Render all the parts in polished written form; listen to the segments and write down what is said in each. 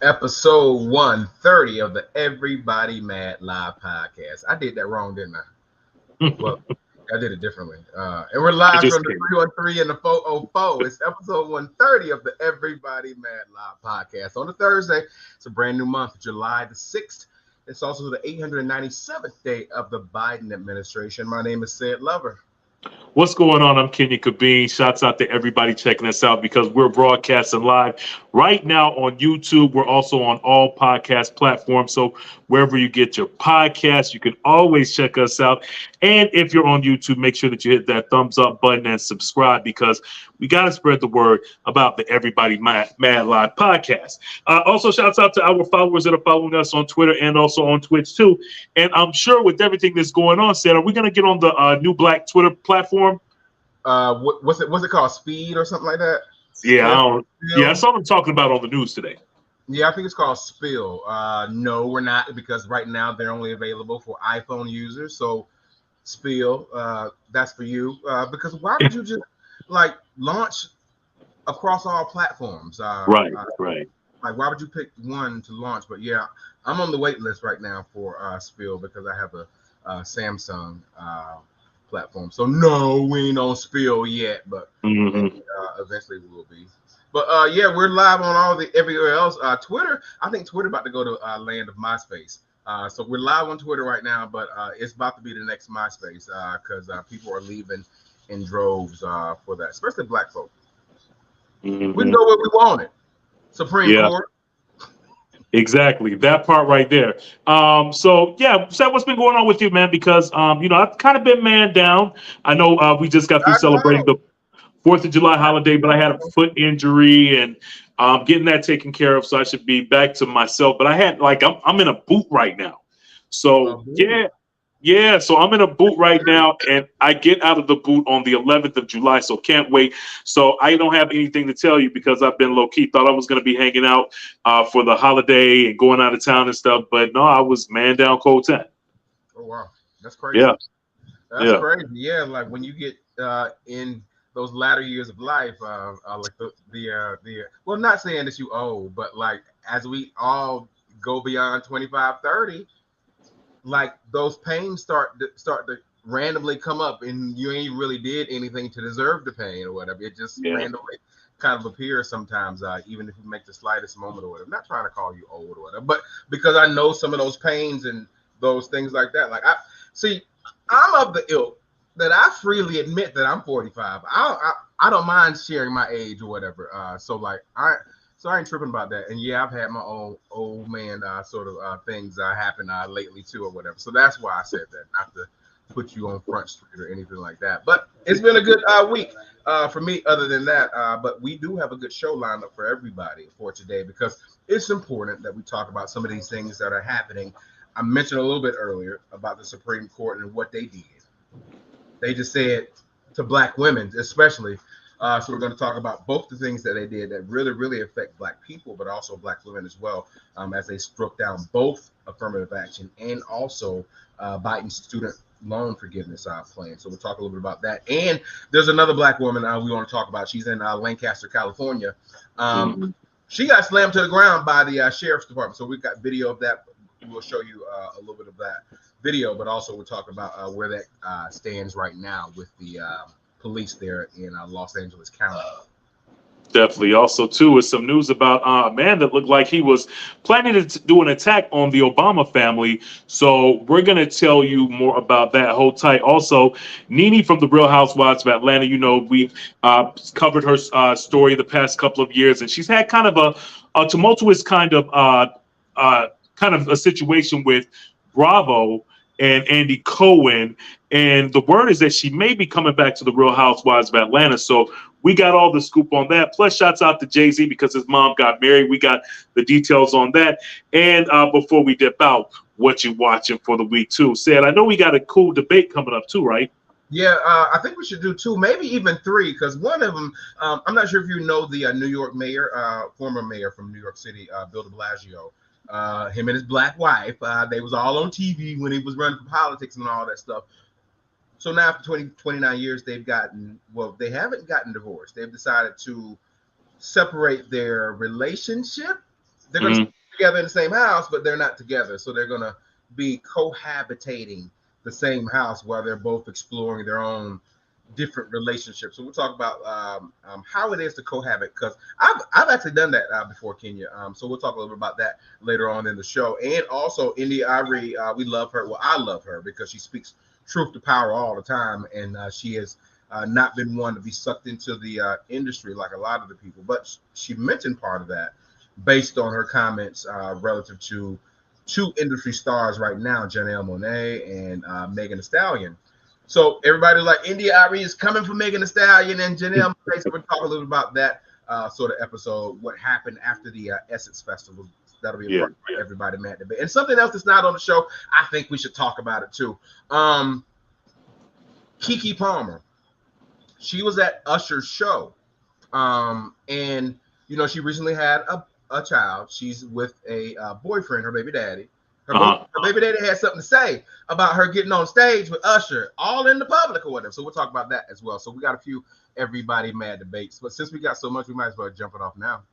Episode 130 of the Everybody Mad Live podcast. I did that wrong, didn't I? Well, I did it differently. And we're I live just from the kidding. 313 and the 404. It's episode 130 of the Everybody Mad Live podcast. On a Thursday, it's a brand new month, July the 6th. It's also the 897th day of the Biden administration. My name is Sid Lover. What's going on? I'm Kenya Kabine. Shouts out to everybody checking us out because we're broadcasting live right now on YouTube. We're also on all podcast platforms. So wherever you get your podcasts, you can always check us out. And if you're on YouTube, make sure that you hit that thumbs up button and subscribe because we got to spread the word about the Everybody Mad Live podcast. Also, shouts out to our followers that are following us on Twitter and also on Twitch too. And I'm sure with everything that's going on, Seth, are we going to get on the new Black Twitter platform? What's it called? Speed or something like that? Yeah, I Spill? don't. Yeah, I saw them talking about on the news today. Yeah, I think it's called Spill. No, we're not because right now they're only available for iPhone users. So Spill, that's for you. Because why would you just like launch across all platforms? Right, right. Like why would you pick one to launch? But yeah, I'm on the wait list right now for Spill because I have a Samsung platform. So no, we ain't on Spill yet, but eventually we will be. But yeah, we're live on all the everywhere else. Twitter, I think Twitter about to go to land of MySpace. So we're live on Twitter right now, but it's about to be the next MySpace because people are leaving in droves for that, especially black folk. We can go where we want it. Supreme Court. Exactly. That part right there. So yeah, Seth, what's been going on with you, man? Because I've kind of been man down. I know we just got through I celebrating know. the 4th of July holiday, but I had a foot injury and getting that taken care of, so I should be back to myself. But I had I'm in a boot right now. So yeah, so I'm in a boot right now, and I get out of the boot on the 11th of July, so can't wait. So I don't have anything to tell you because I've been low-key. Thought I was going to be hanging out for the holiday and going out of town and stuff, but no, I was man down cold 10. Oh wow, that's crazy. Yeah, That's crazy. Yeah, like when you get in those latter years of life, like the well, not saying that you old, but like as we all go beyond 25, 30, like those pains start to randomly come up, and you ain't really did anything to deserve the pain or whatever. It just randomly kind of appears sometimes, even if you make the slightest moment or whatever. I'm not trying to call you old or whatever, but because I know some of those pains and those things like that. Like I'm of the ilk that I freely admit that I'm 45. I don't mind sharing my age or whatever. So I ain't tripping about that. And yeah, I've had my own old man sort of things happen lately too or whatever. So that's why I said that, not to put you on Front Street or anything like that. But it's been a good week for me. Other than that, but we do have a good show lined up for everybody for today because it's important that we talk about some of these things that are happening. I mentioned a little bit earlier about the Supreme Court and what they did. They just said to black women, especially. So we're going to talk about both the things that they did that really, really affect black people, but also black women as well, as they struck down both affirmative action and also Biden's student loan forgiveness plan. So we'll talk a little bit about that. And there's another black woman we want to talk about. She's in Lancaster, California. She got slammed to the ground by the sheriff's department. So we've got video of that. We'll show you a little bit of that video, but also we'll talk about where that stands right now with the police there in Los Angeles County. Definitely. Also, too, is some news about a man that looked like he was planning to do an attack on the Obama family. So we're going to tell you more about that. Hold tight. Also, Nene from the Real Housewives of Atlanta, we've covered her story the past couple of years, and she's had kind of a tumultuous kind of a situation with Bravo and Andy Cohen. And the word is that she may be coming back to the Real Housewives of Atlanta. So we got all the scoop on that. Plus, shouts out to Jay-Z because his mom got married. We got the details on that. And before we dip out, what you watching for the week, too. Said, I know we got a cool debate coming up, too, right? Yeah, I think we should do 2, maybe even 3, because one of them, I'm not sure if you know the New York mayor, former mayor from New York City, Bill de Blasio. Him and his black wife, they was all on TV when he was running for politics and all that stuff. So now after 29 years, they haven't gotten divorced. They've decided to separate their relationship they're going to stay together in the same house, but they're not together. So they're going to be cohabitating the same house while they're both exploring their own different relationships. So we'll talk about how it is to cohabit, because I've actually done that before, Kenya. So we'll talk a little bit about that later on in the show. And also India Aire, we love her. Well, I love her because she speaks truth to power all the time, and she has not been one to be sucked into the industry like a lot of the people. But she mentioned part of that based on her comments relative to two industry stars right now, Janelle Monáe and Megan Thee Stallion. So everybody like India Aire is coming for Megan Thee Stallion and Janelle Monáe. So we'll talk a little bit about that sort of episode, what happened after the Essence Festival. That'll be a part of Everybody Mad debate. And something else that's not on the show, I think we should talk about it too. Keke Palmer. She was at Usher's show. And, you know, she recently had a child. She's with a boyfriend, her baby daddy. Her baby daddy had something to say about her getting on stage with Usher, all in the public or whatever. So we'll talk about that as well. So we got a few Everybody Mad debates. But since we got so much, we might as well jump it off now.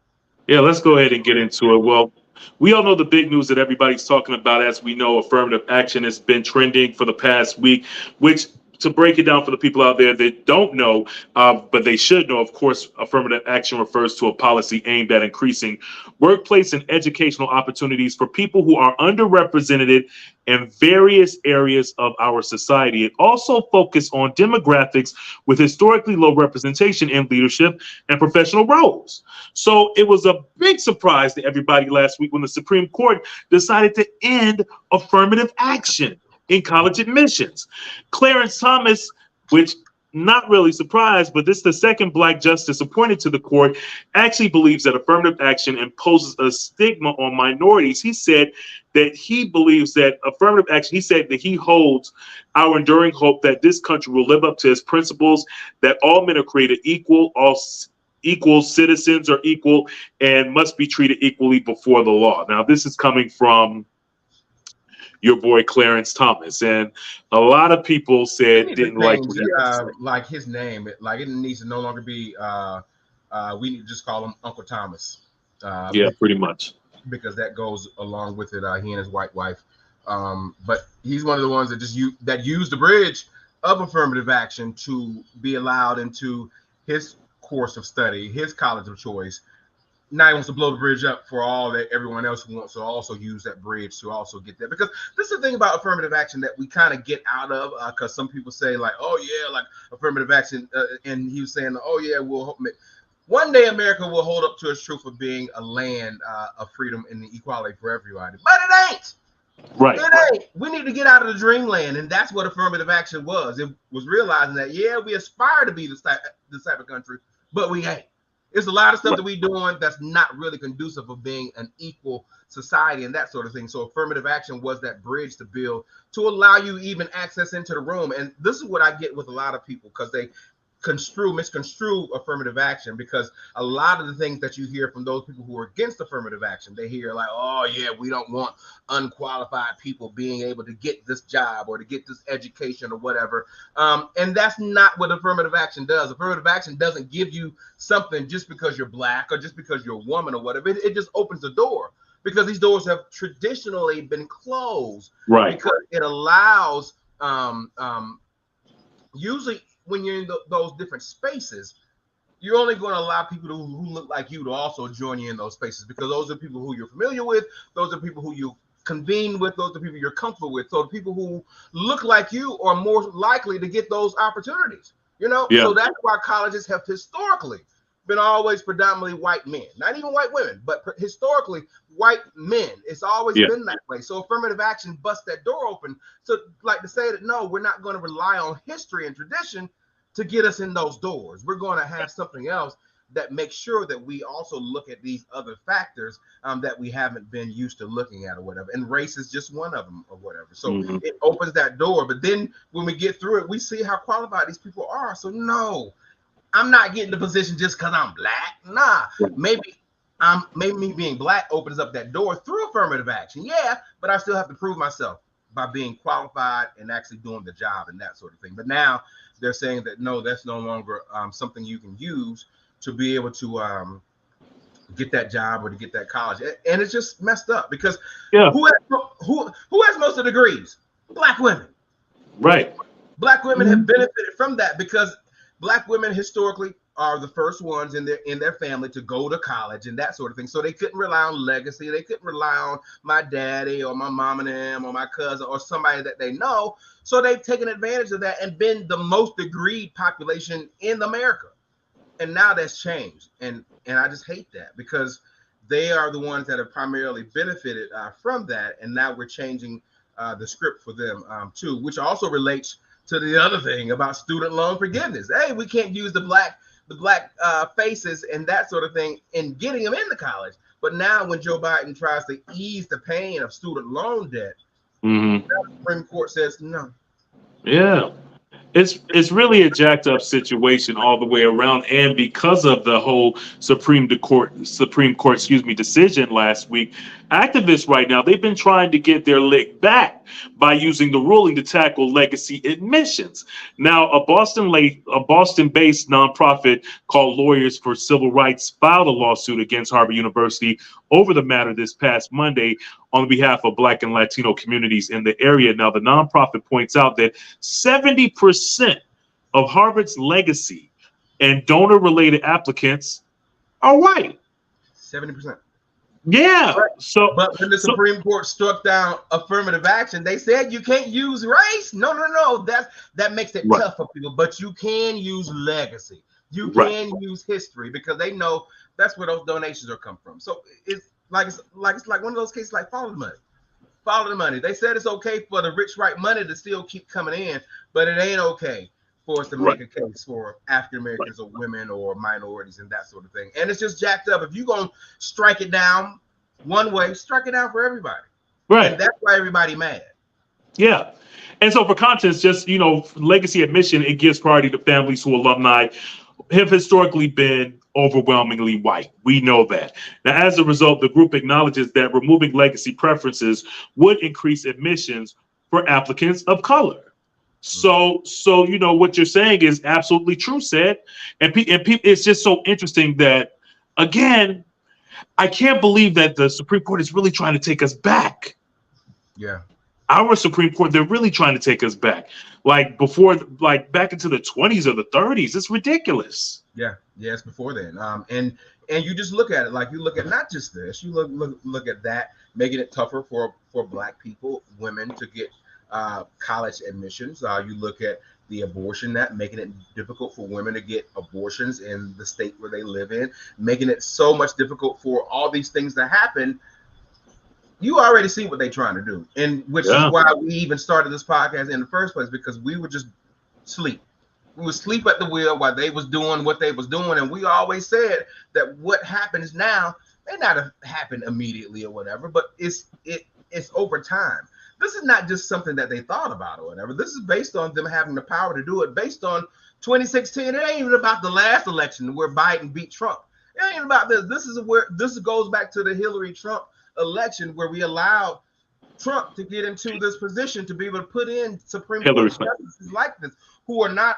Yeah, let's go ahead and get into it. Well, we all know the big news that everybody's talking about. As we know, affirmative action has been trending for the past week, which, to break it down for the people out there that don't know, but they should know, of course, affirmative action refers to a policy aimed at increasing workplace and educational opportunities for people who are underrepresented in various areas of our society. It also focuses on demographics with historically low representation in leadership and professional roles. So it was a big surprise to everybody last week when the Supreme Court decided to end affirmative action in college admissions. Clarence Thomas, which not really surprised, but this is the second Black justice appointed to the court, actually believes that affirmative action imposes a stigma on minorities. He said that he believes that affirmative action, he said that he holds our enduring hope that this country will live up to its principles, that all men are created equal, all equal citizens are equal, and must be treated equally before the law. Now, this is coming from your boy Clarence Thomas, and a lot of people said didn't like like his name. Like it needs to no longer be. We need to just call him Uncle Thomas. Yeah, pretty much, because that goes along with it. He and his white wife. But he's one of the ones that used the bridge of affirmative action to be allowed into his course of study, his college of choice. Now he wants to blow the bridge up for all that everyone else who wants to also use that bridge to also get there. Because this is the thing about affirmative action that we kind of get out of, because some people say like, oh yeah, like affirmative action, and he was saying, oh yeah, one day America will hold up to its truth of being a land of freedom and equality for everybody. But it ain't. Right. It ain't. We need to get out of the dreamland, and that's what affirmative action was. It was realizing that, yeah, we aspire to be this type of country, but we ain't. It's a lot of stuff that we're doing that's not really conducive of being an equal society and that sort of thing. So affirmative action was that bridge to build to allow you even access into the room. And this is what I get with a lot of people, because they misconstrue affirmative action, because a lot of the things that you hear from those people who are against affirmative action, they hear like, oh yeah, we don't want unqualified people being able to get this job or to get this education or whatever. And that's not what affirmative action does. Affirmative action doesn't give you something just because you're Black or just because you're a woman or whatever. It just opens the door, because these doors have traditionally been closed. Right. Because it allows usually when you're in those different spaces, you're only going to allow people who look like you to also join you in those spaces, because those are people who you're familiar with, those are people who you convene with, those are people you're comfortable with. So the people who look like you are more likely to get those opportunities, you know? Yeah. So that's why colleges have historically been always predominantly white men, not even white women, but historically white men. It's always been that way. So affirmative action busts that door open. So like to say that, no, we're not going to rely on history and tradition to get us in those doors. We're going to have something else that makes sure that we also look at these other factors that we haven't been used to looking at or whatever. And race is just one of them or whatever. So it opens that door. But then when we get through it, we see how qualified these people are. So no, I'm not getting the position just because I'm Black. Nah, maybe me being Black opens up that door through affirmative action. Yeah, but I still have to prove myself by being qualified and actually doing the job and that sort of thing. But now they're saying that no, that's no longer something you can use to be able to get that job or to get that college, and it's just messed up because Yeah. who has most of the degrees? Black women. Right. Black women have benefited from that because Black women historically are the first ones in their family to go to college and that sort of thing. So they couldn't rely on legacy. They couldn't rely on my daddy or my mom and them or my cousin or somebody that they know. So they've taken advantage of that and been the most degreed population in America. And now that's changed. And I just hate that because they are the ones that have primarily benefited from that. And now we're changing the script for them too, which also relates to the other thing about student loan forgiveness. Hey, we can't use the black faces and that sort of thing in getting them into college. But now when Joe Biden tries to ease the pain of student loan debt, the Supreme Court says no. Yeah. It's really a jacked up situation all the way around, and because of the whole Supreme Court decision last week, activists right now, they've been trying to get their lick back by using the ruling to tackle legacy admissions. Now, a Boston-based nonprofit called Lawyers for Civil Rights filed a lawsuit against Harvard University over the matter this past Monday on behalf of Black and Latino communities in the area. Now, the nonprofit points out that 70% of Harvard's legacy and donor-related applicants are white. 70%. Yeah. But when the Supreme Court struck down affirmative action, they said you can't use race. No. That makes it tough for people. But you can use legacy. You can use history because they know that's where those donations are come from. So it's like one of those cases like follow the money. Follow the money. They said it's okay for the rich right money to still keep coming in, but it ain't okay for us to make a case for African Americans or women or minorities and that sort of thing. And it's just jacked up. If you're gonna strike it down one way, strike it down for everybody. Right. And that's why everybody mad. Yeah. And so for context, just legacy admission, it gives priority to families who alumni have historically been overwhelmingly white. We know that. Now, as a result, the group acknowledges that removing legacy preferences would increase admissions for applicants of color. So what you're saying is absolutely true, Seth. And it's just so interesting that, again, I can't believe that the Supreme Court is really trying to take us back. Yeah. Our Supreme Court, they're really trying to take us back. Back into the 20s or the 30s. It's ridiculous. Yeah, it's before then. And you just look at it, like you look at not just this, you look at that, making it tougher for Black people, women to get college admissions. You look at the abortion, that making it difficult for women to get abortions in the state where they live in, making it so much difficult for all these things to happen. You already see what they're trying to do, and which is why we even started this podcast in the first place, because we would just sleep. We would sleep at the wheel while they was doing what they was doing, and we always said that what happens now may not happen immediately or whatever, but it's over time. This is not just something that they thought about or whatever. This is based on them having the power to do it, based on 2016. It ain't even about the last election where Biden beat Trump. It ain't about this. This goes back to the Hillary Trump election where we allowed Trump to get into this position to be able to put in Supreme Court justices like this who are not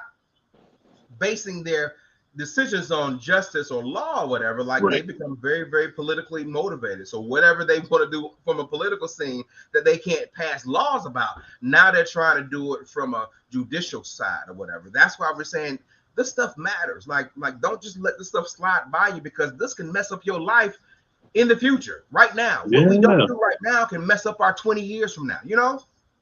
basing their decisions on justice or law or whatever. They become very, very politically motivated. So whatever they want to do from a political scene that they can't pass laws about, now they're trying to do it from a judicial side or whatever. That's why we're saying this stuff matters. Like don't just let this stuff slide by you, because this can mess up your life in the future. Right now, what we don't do right now can mess up our 20 years from now,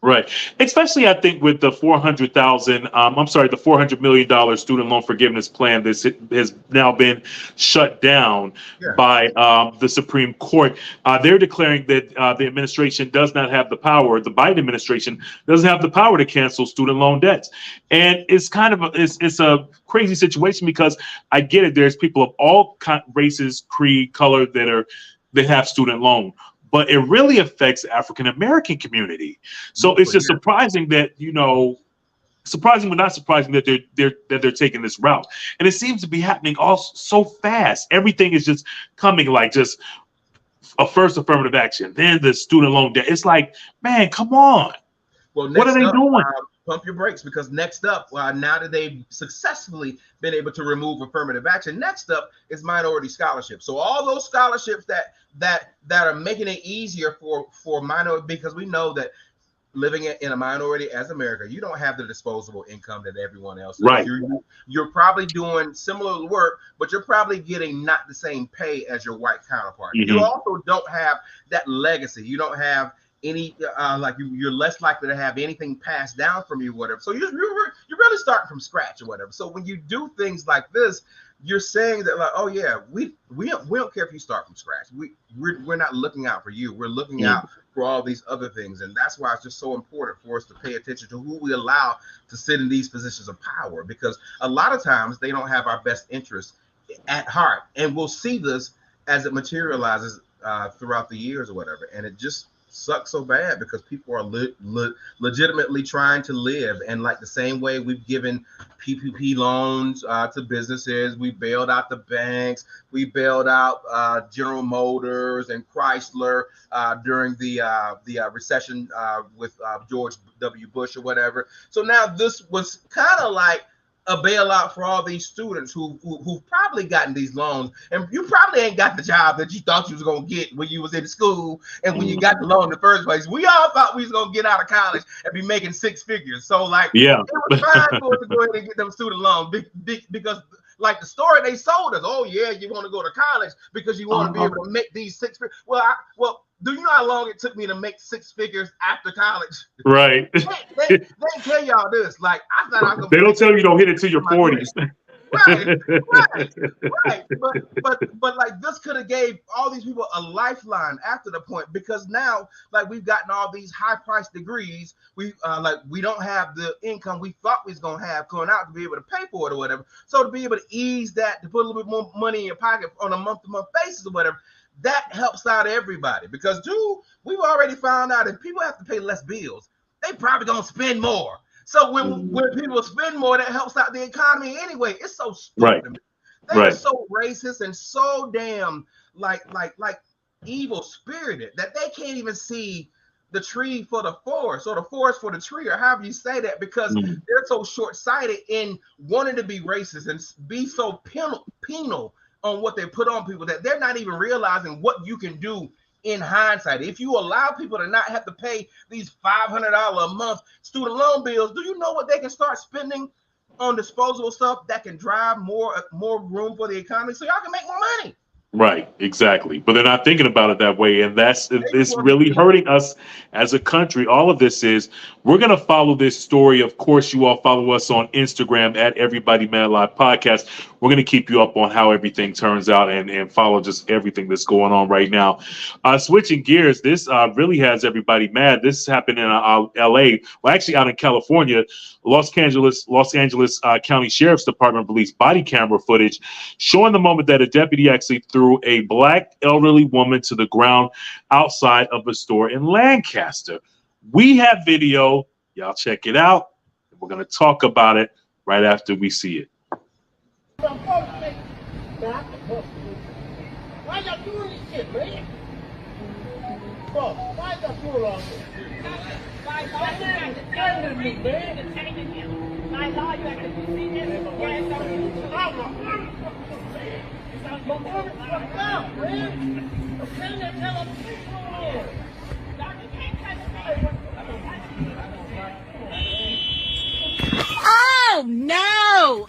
Right. Especially, I think, with the $400 million student loan forgiveness plan that has now been shut down by the Supreme Court. They're declaring that the administration does not have the power, the Biden administration doesn't have the power to cancel student loan debts. And it's kind of it's a crazy situation, because I get it. There's people of all races, creed, color that have student loan. But it really affects the African-American community. So it's just surprising that, surprising but not surprising that they're taking this route. And it seems to be happening all so fast. Everything is just coming like just a first affirmative action, then the student loan debt. It's like, man, come on. Well, what are they doing? pump your brakes, because next up, now that they've successfully been able to remove affirmative action, next up is minority scholarships. So all those scholarships that are making it easier for minority, because we know that living in a minority as America, you don't have the disposable income that everyone else is. Right. You're probably doing similar work, but you're probably getting not the same pay as your white counterpart. Mm-hmm. You also don't have that legacy. You don't have any you're less likely to have anything passed down from you, whatever. So you're really starting from scratch or whatever. So when you do things like this, you're saying that, like, oh yeah, we don't care if you start from scratch. We're not looking out for you. We're looking out for all these other things, and that's why it's just so important for us to pay attention to who we allow to sit in these positions of power, because a lot of times they don't have our best interests at heart, and we'll see this as it materializes throughout the years or whatever, and it just sucks so bad because people are legitimately trying to live. And like the same way we've given PPP loans to businesses, we bailed out the banks, we bailed out General Motors and Chrysler during the recession with George W. Bush or whatever. So now this was kind of like a bailout for all these students who've probably gotten these loans, and you probably ain't got the job that you thought you was gonna get when you was in school and when you got the loan in the first place. We all thought we was gonna get out of college and be making six figures. So like, yeah, it was fine for us to go ahead and get them student loans because like the story they sold us, oh yeah, you want to go to college because you want to be able to make these six figures. Well, do you know how long it took me to make six figures after college? Right. They tell y'all this. Like, I thought I was gonna. They don't tell you don't hit it till your 40s. Right. But like, this could have gave all these people a lifeline after the point, because now like we've gotten all these high priced degrees. We don't have the income we thought we was gonna have going out to be able to pay for it or whatever. So to be able to ease that, to put a little bit more money in your pocket on a month-to-month basis or whatever, that helps out everybody. Because we've already found out if people have to pay less bills, they probably gonna spend more. So when people spend more, that helps out the economy anyway. It's so stupid. Right. They are so racist and so damn like evil spirited that they can't even see the tree for the forest, or the forest for the tree, or however you say that, because they're so short-sighted in wanting to be racist and be so penal on what they put on people that they're not even realizing what you can do in hindsight. If you allow people to not have to pay these $500 a month student loan bills, do you know what they can start spending on disposable stuff that can drive more room for the economy so y'all can make more money? Right, exactly. But they're not thinking about it that way. And it's really hurting us as a country. All of this is, we're going to follow this story. Of course, you all follow us on Instagram at EverybodyMAD Live Podcast. We're going to keep you up on how everything turns out and follow just everything that's going on right now. Switching gears, this really has everybody mad. This happened in LA. Well, actually out in California. Los Angeles County Sheriff's Department released body camera footage showing the moment that a deputy actually threw a black elderly woman to the ground outside of a store in Lancaster. We have video. Y'all check it out. We're going to talk about it right after we see it. Why y'all doing this shit, man? Bro, why y'all doing all this? By law, you have to tell him to detain him. By law, you have to see this. Yeah, it's on YouTube. It's on YouTube. Out, man. I'm telling you, tell him to keep on. You can't touch me. Oh, no.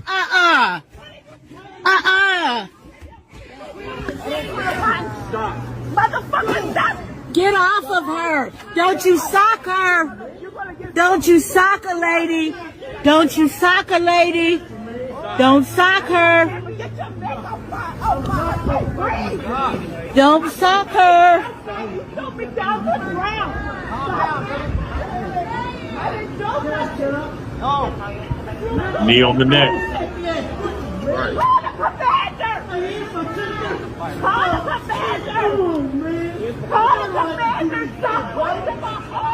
Motherfucker, stop. Get off of her. Don't you sock her. Don't you sock a lady. Don't you sock a lady. Don't sock her. Don't sock her. Knee on the neck.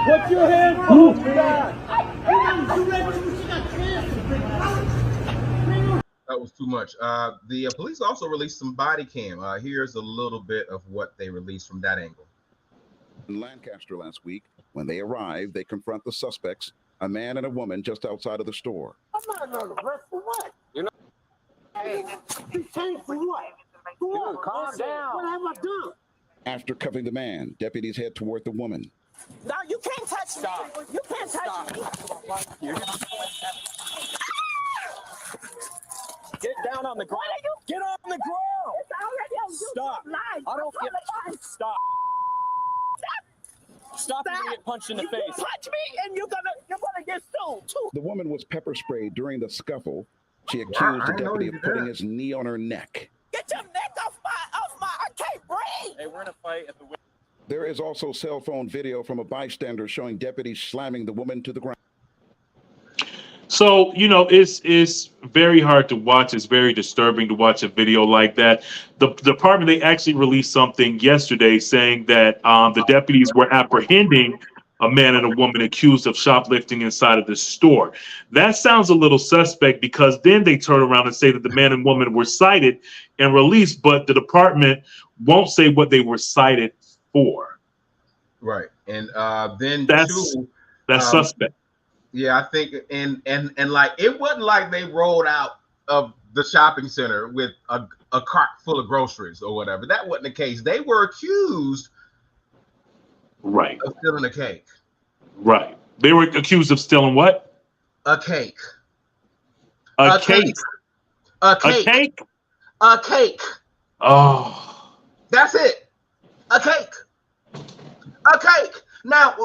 Put your hands up. That was too much. The police also released some body cam. Here's a little bit of what they released from that angle. In Lancaster last week, when they arrive, they confront the suspects a man and a woman just outside of the store. I'm not under arrest for what? You know. Hey, detained for what? For what? Calm down. What have I done? After cuffing the man, deputies head toward the woman. No, you can't touch me. You can't touch me. Get down on the ground. Get on the ground. It's already on YouTube. Stop. Live. I don't get. Stop. Stop and you get punched in the face. You punch me and you're gonna get sued too. The woman was pepper sprayed during the scuffle. She accused the deputy of putting his knee on her neck. Get your neck off my. I can't breathe. Hey, we're in a fight at the. There is also cell phone video from a bystander showing deputies slamming the woman to the ground. So, you know, it's very hard to watch. It's very disturbing to watch a video like that. The department, they actually released something yesterday saying that the deputies were apprehending a man and a woman accused of shoplifting inside of the store. That sounds a little suspect because then they turn around and say that the man and woman were cited and released, but the department won't say what they were cited for. Right. And then that's suspect. Yeah, I think and like it wasn't like they rolled out of the shopping center with a cart full of groceries or whatever. That wasn't the case. They were accused right of stealing a cake. Right. They were accused of stealing what? A cake. A cake. A cake. A cake. A cake. Oh. That's it. A cake. A cake. Now,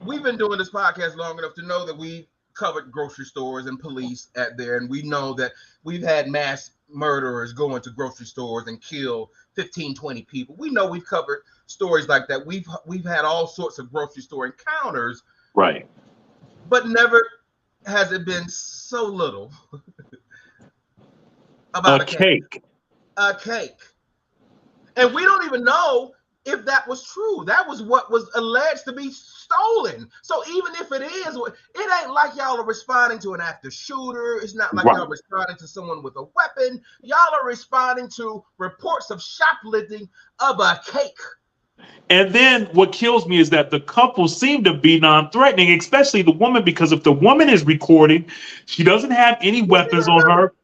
we've been doing this podcast long enough to know that we covered grocery stores and police at there, and we know that we've had mass murderers go into grocery stores and kill 15, 20 people. We know we've covered stories like that. We've had all sorts of grocery store encounters. Right. But never has it been so little about a cake. A cake. And we don't even know if that was true. That was what was alleged to be stolen. So even if it is, it ain't like y'all are responding to an active shooter. It's not like y'all responding to someone with a weapon. Y'all are responding to reports of shoplifting of a cake. And then what kills me is that the couple seem to be non-threatening, especially the woman, because if the woman is recording, she doesn't have any weapons on her.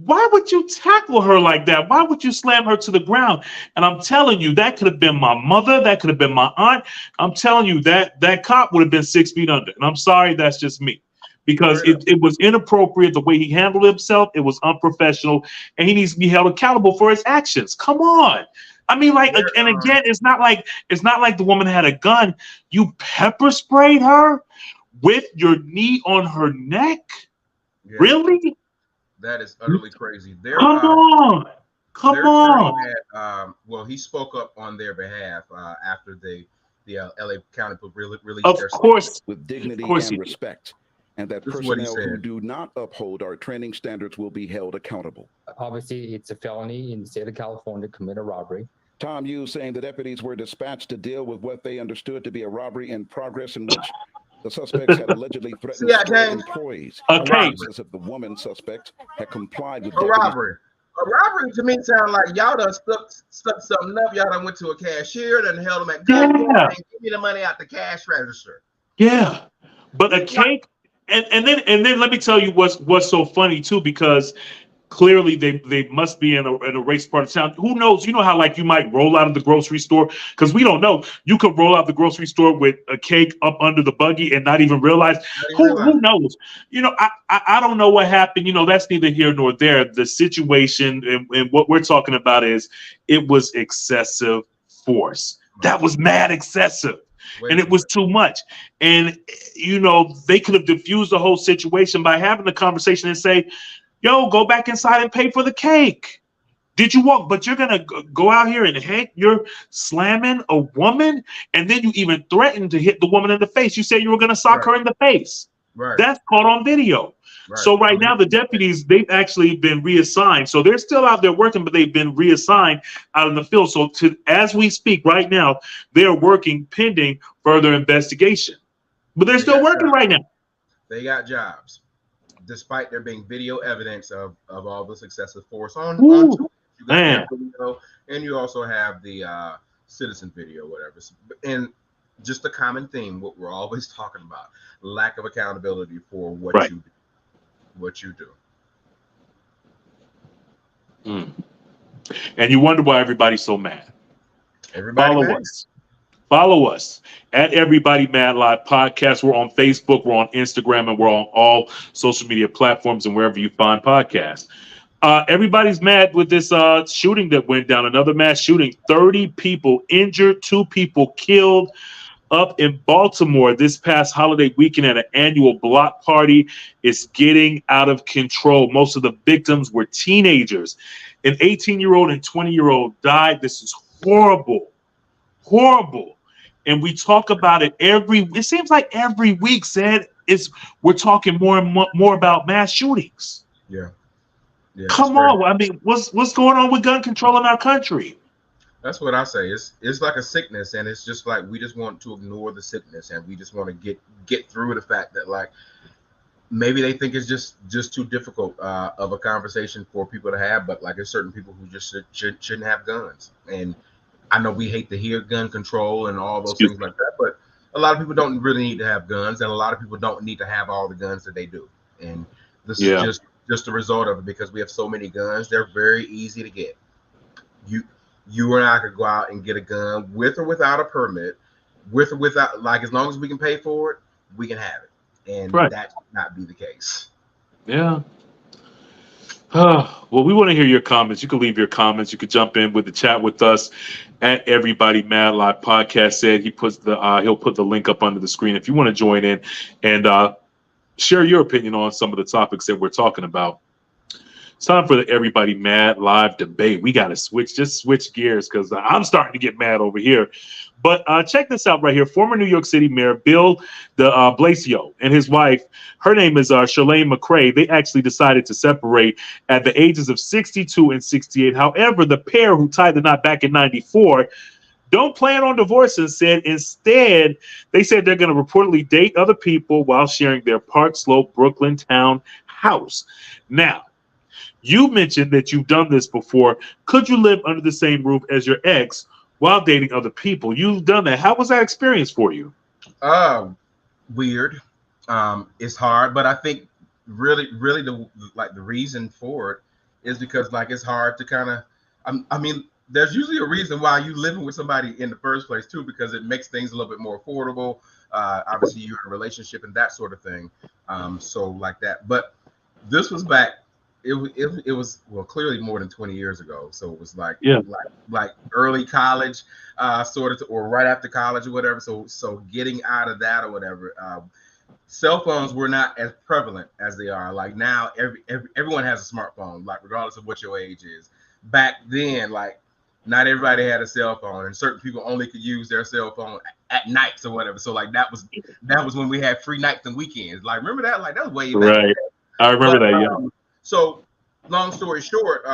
Why would you tackle her like that? Why would you slam her to the ground? And I'm telling you, that could have been my mother. That could have been my aunt. I'm telling you that cop would have been 6 feet under. And I'm sorry, that's just me. Because it was inappropriate the way he handled himself. It was unprofessional. And he needs to be held accountable for his actions. Come on. I mean, like, and again, it's not like the woman had a gun. You pepper sprayed her with your knee on her neck? Yeah. Really? That is utterly crazy. Come on. Well, he spoke up on their behalf after the LA County released their statement with dignity and respect, and that personnel who do not uphold our training standards will be held accountable. Obviously, it's a felony in the state of California to commit a robbery. Tom Hughes saying the deputies were dispatched to deal with what they understood to be a robbery in progress in which the suspects had allegedly threatened employees. Okay. If the woman suspect had complied with a robbery. A robbery to me sounds like y'all done stuck something up. Y'all done went to a cashier, done held them at gunpoint and give me the money out the cash register. Yeah, but a cake, and then let me tell you what's so funny too, because clearly they must be in a racist part of town. Who knows? You know how like you might roll out of the grocery store, because we don't know. You could roll out the grocery store with a cake up under the buggy and not even realize. Who knows? You know, I don't know what happened. You know, that's neither here nor there. The situation and what we're talking about is it was excessive force. That was mad excessive. And it was too much. And, you know, they could have diffused the whole situation by having the conversation and say, yo, go back inside and pay for the cake. Did you walk? But you're going to go out here and you're slamming a woman, and then you even threatened to hit the woman in the face. You said you were going to sock her in the face. Right. That's caught on video. Right. So right now, the deputies, they've actually been reassigned. So they're still out there working, but they've been reassigned out in the field. So as we speak right now, they're working pending further investigation. But they're still working right now. They got jobs, despite there being video evidence of all this excessive force on video, and you also have the citizen video, whatever. And just a common theme, what we're always talking about, lack of accountability for what Right. you do. And you wonder why everybody's so mad. Everybody Follow mad? us. Follow us at Everybody Mad Live Podcast. We're on Facebook, we're on Instagram, and we're on all social media platforms and wherever you find podcasts. Everybody's mad with this shooting that went down. Another mass shooting. 30 people injured, 2 people killed up in Baltimore this past holiday weekend at an annual block party. It's getting out of control. Most of the victims were teenagers. An 18-year-old and 20-year-old died. This is horrible. Horrible. And we talk about it it seems like every week, we're talking more and more about mass shootings. Yeah. Come on. I mean, what's going on with gun control in our country? That's what I say. It's like a sickness, and it's just like we just want to ignore the sickness, and we just want to get through the fact that like maybe they think it's just too difficult of a conversation for people to have, but like there's certain people who just shouldn't have guns. And I know we hate to hear gun control and all those things like that, but a lot of people don't really need to have guns, and a lot of people don't need to have all the guns that they do. And this is just a result of it, because we have so many guns. They're very easy to get. You and I could go out and get a gun with or without a permit, with or without, like as long as we can pay for it, we can have it. And that should not be the case. Yeah. Well, we want to hear your comments. You can leave your comments. You can jump in with the chat with us at Everybody Mad Live Podcast. Said he'll put the link up under the screen if you want to join in and share your opinion on some of the topics that we're talking about. It's time for the Everybody Mad Live debate. We got to switch gears because I'm starting to get mad over here. But check this out right here. Former New York City Mayor Bill de Blasio and his wife, her name is Charlene McCray. They actually decided to separate at the ages of 62 and 68. However, the pair who tied the knot back in 94 don't plan on divorce and said instead, they said they're going to reportedly date other people while sharing their Park Slope, Brooklyn town house. Now, you mentioned that you've done this before. Could you live under the same roof as your ex while dating other people? You've done that. How was that experience for you? Weird. It's hard, but I think really the reason for it is because like it's hard to kind of. I mean, there's usually a reason why you living with somebody in the first place too, because it makes things a little bit more affordable. Obviously, you're in a relationship and that sort of thing. So like that, but this was back. It was clearly more than 20 years ago. So it was like early college, sort of, or right after college or whatever. So getting out of that or whatever. Cell phones were not as prevalent as they are. Like now, everyone has a smartphone, like regardless of what your age is. Back then, like not everybody had a cell phone, and certain people only could use their cell phone at nights or whatever. So like that was when we had free nights and weekends. Like remember that? Like that was way back. Right. I remember that. Yeah. So long story short,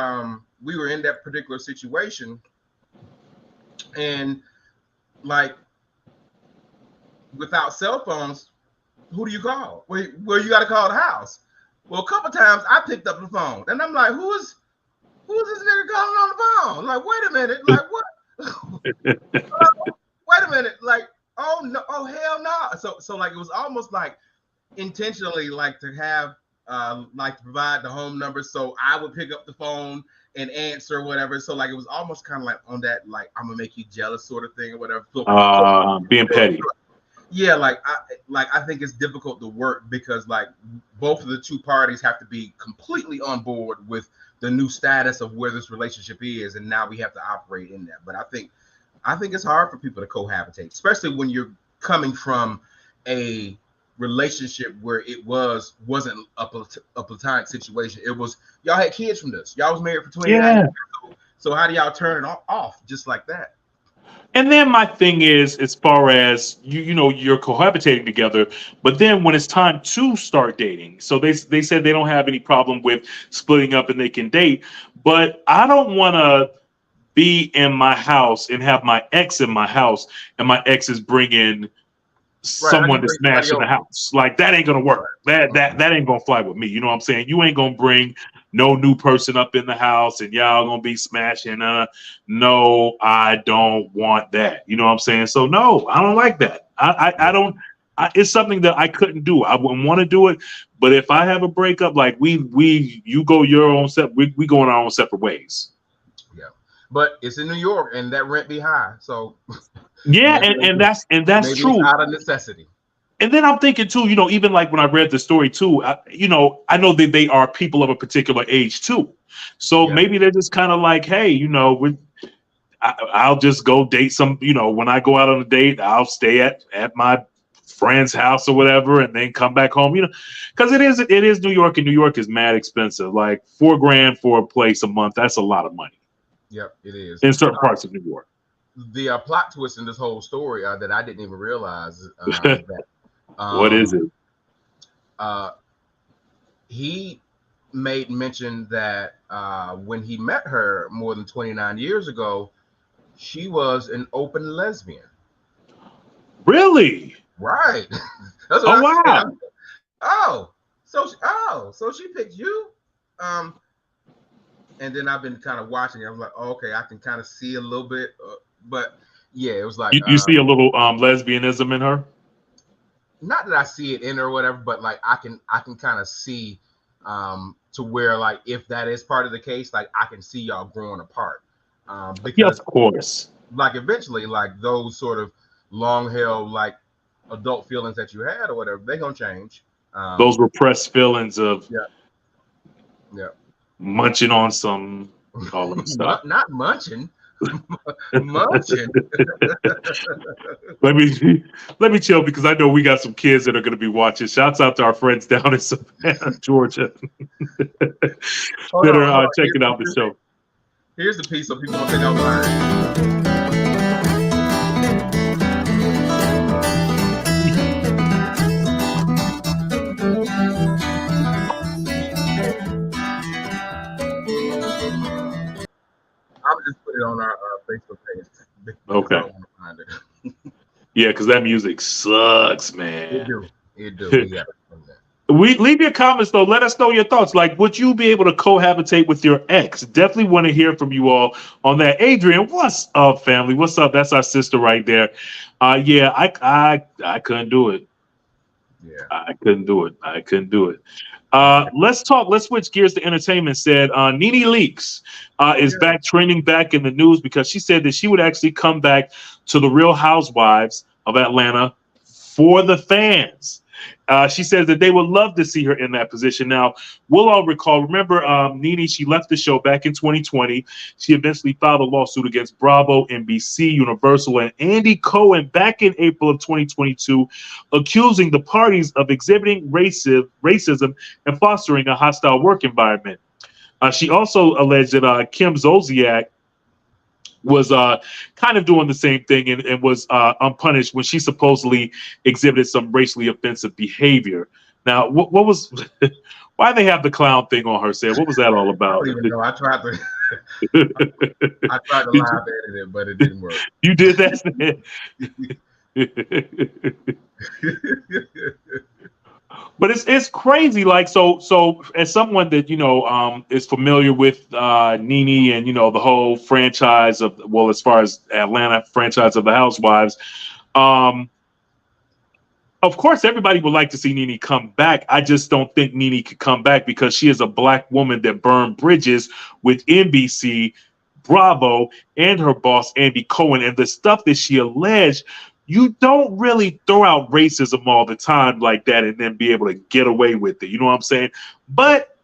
we were in that particular situation, and like without cell phones, who do you call? Well, you got to call the house. Well, a couple times I picked up the phone, and I'm like, who's this nigga calling on the phone? Like, wait a minute, like what? Wait a minute, like, oh no, oh hell no. So like it was almost like intentionally like to have. Like to provide the home number, so I would pick up the phone and answer or whatever. So like it was almost kind of like on that like I'm gonna make you jealous sort of thing or whatever. Being petty. Yeah, like I think it's difficult to work because like both of the two parties have to be completely on board with the new status of where this relationship is, and now we have to operate in that. But I think it's hard for people to cohabitate, especially when you're coming from a relationship where it wasn't a platonic situation. It was y'all had kids from this. Y'all was married for 29 years. So how do y'all turn it off just like that? And then my thing is, as far as you know, you're cohabitating together, but then when it's time to start dating, so they said they don't have any problem with splitting up and they can date, but I don't want to be in my house and have my ex in my house and my ex is bringing someone to smash in the house. Like that ain't gonna work. That ain't gonna fly with me. You know what I'm saying? You ain't gonna bring no new person up in the house and y'all gonna be smashing. No, I don't want that. You know what I'm saying? So no, I don't like that. I don't. It's something that I couldn't do. I wouldn't want to do it. But if I have a breakup, like you go your own we go in our own separate ways. Yeah, but it's in New York and that rent be high. So yeah, and that's true. It's out of necessity. And then I'm thinking too, you know, even like when I read the story too, I know that they are people of a particular age too. So maybe they're just kind of like, hey, you know, I'll just go date some, you know, when I go out on a date, I'll stay at my friend's house or whatever, and then come back home, you know, because it is New York, and New York is mad expensive. Like $4,000 for a place a month, that's a lot of money. Yep, it is in certain parts of New York. The plot twist in this whole story that I didn't even realize what is it? He made mention that when he met her more than 29 years ago, she was an open lesbian. Really? Right. That's what wow. So she picked you. And then I've been kind of watching. I was like, oh, okay, I can kind of see a little bit, but yeah, it was like you see a little lesbianism in her. Not that I see it in her or whatever, but like I can kind of see to where, like, if that is part of the case, like I can see y'all growing apart. Because of course, like eventually, like those sort of long held like adult feelings that you had or whatever, they're gonna change. Those repressed feelings of munching on some all that stuff. Not munching. Munching. let me chill, because I know we got some kids that are going to be watching. Shouts out to our friends down in Savannah, Georgia, that are checking out the show. Here's the piece so people don't think I'm lying. I'll just put it on our Facebook page. Okay. Yeah, because that music sucks, man. It do. Yeah. We leave your comments though. Let us know your thoughts. Like, would you be able to cohabitate with your ex? Definitely want to hear from you all on that. Adrian, what's up, family? What's up? That's our sister right there. Yeah, I couldn't do it. Yeah, I couldn't do it. Let's switch gears to entertainment. Said Nene Leakes is back, trending back in the news, because she said that she would actually come back to the Real Housewives of Atlanta for the fans. She says that they would love to see her in that position. Now, we'll all remember Nene, she left the show back in 2020. She eventually filed a lawsuit against Bravo, NBC, Universal, and Andy Cohen back in April of 2022, accusing the parties of exhibiting racism and fostering a hostile work environment. She also alleged that Kim Zolciak was kind of doing the same thing and was unpunished when she supposedly exhibited some racially offensive behavior. Now, what was why they have the clown thing on her? Said, what was that all about? I don't even know. I tried to live edit it, but it didn't work. You did that? But it's crazy. Like, so as someone that, you know, is familiar with Nene and, you know, the whole franchise of, well, as far as Atlanta franchise of the Housewives, of course, everybody would like to see Nene come back. I just don't think Nene could come back because she is a black woman that burned bridges with NBC, Bravo, and her boss, Andy Cohen. And the stuff that she alleged, you don't really throw out racism all the time like that and then be able to get away with it. You know what I'm saying? But,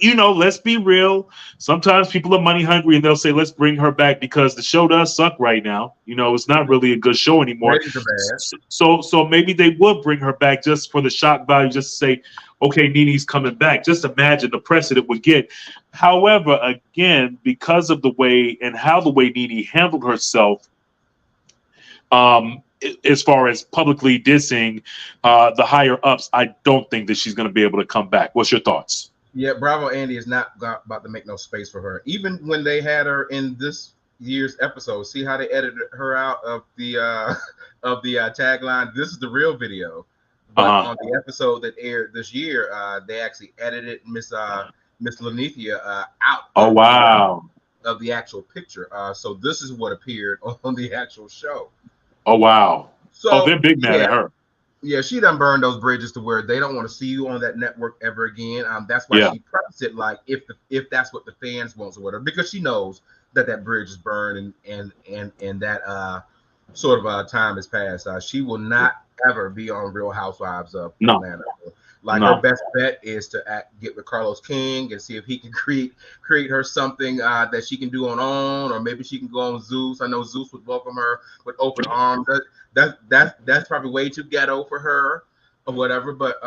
you know, let's be real. Sometimes people are money hungry and they'll say, let's bring her back because the show does suck right now. You know, it's not really a good show anymore. So maybe they would bring her back just for the shock value, just to say, okay, Nene's coming back. Just imagine the press that it would get. However, again, because of the way Nene handled herself, as far as publicly dissing the higher ups, I don't think that she's going to be able to come back. What's your thoughts? Yeah, Bravo Andy is not about to make no space for her. Even when they had her in this year's episode, see how they edited her out of the tagline? This is the real video. But on the episode that aired this year, they actually edited Miss Miss Lanithia out. Oh wow. Of the actual picture. So this is what appeared on the actual show. Oh wow. So they're big mad at her. Yeah, she done burned those bridges to where they don't want to see you on that network ever again. That's why she prefaced it like if that's what the fans want or whatever, because she knows that bridge is burned and that sort of time has passed. She will not ever be on Real Housewives of Atlanta. Like her best bet is to get with Carlos King and see if he can create her something that she can do on OWN, or maybe she can go on Zeus. I know Zeus would welcome her with open arms. That's probably way too ghetto for her or whatever. But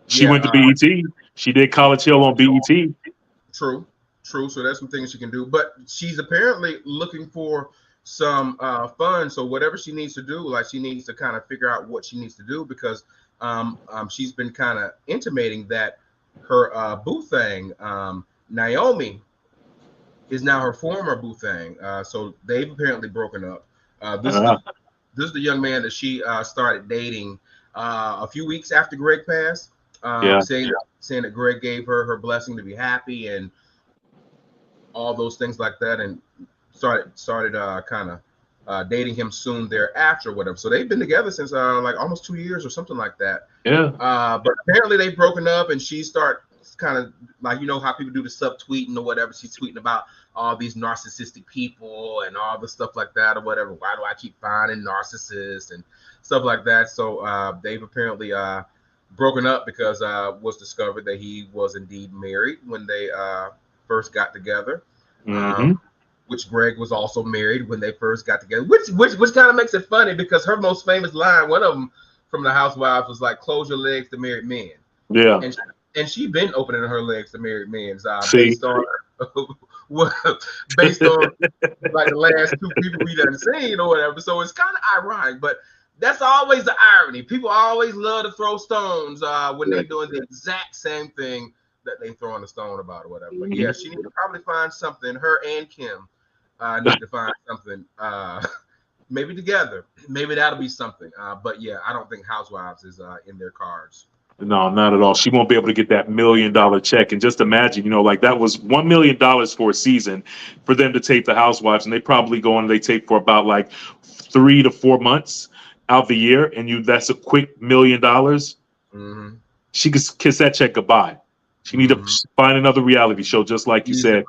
she went to BET. She did College Hill on BET. True. So there's some things she can do. But she's apparently looking for some fun. So whatever she needs to do, like she needs to kind of figure out what she needs to do, because she's been kind of intimating that her boo thing, Naomi, is now her former boo thing. So they've apparently broken up. This is the young man that she started dating a few weeks after Greg passed, saying that Greg gave her blessing to be happy and all those things like that, and started kind of dating him soon thereafter, or whatever. So they've been together since like almost 2 years or something like that. Yeah. But apparently they've broken up, and she starts kind of like, you know how people do the subtweeting or whatever. She's tweeting about all these narcissistic people and all the stuff like that or whatever. Why do I keep finding narcissists and stuff like that? So they've apparently broken up because was discovered that he was indeed married when they first got together. Which Greg was also married when they first got together, which kind of makes it funny, because her most famous line, one of them from the Housewives, was like, "Close your legs to married men." Yeah. And she been opening her legs to married men, based on based on like the last two people we done seen or whatever. So it's kind of ironic, but that's always the irony. People always love to throw stones when they're doing the exact same thing that they throwing a stone about or whatever. But yeah, she need to probably find something. Her and Kim need to find something, maybe together. Maybe that'll be something. But yeah, I don't think Housewives is in their cards. No, not at all. She won't be able to get that $1 million check. And just imagine, you know, like that was $1 million for a season for them to tape the Housewives, and they probably go on and they tape for about like 3 to 4 months out the year, and that's a quick $1 million. She could kiss that check goodbye. She need to find another reality show, just like you said.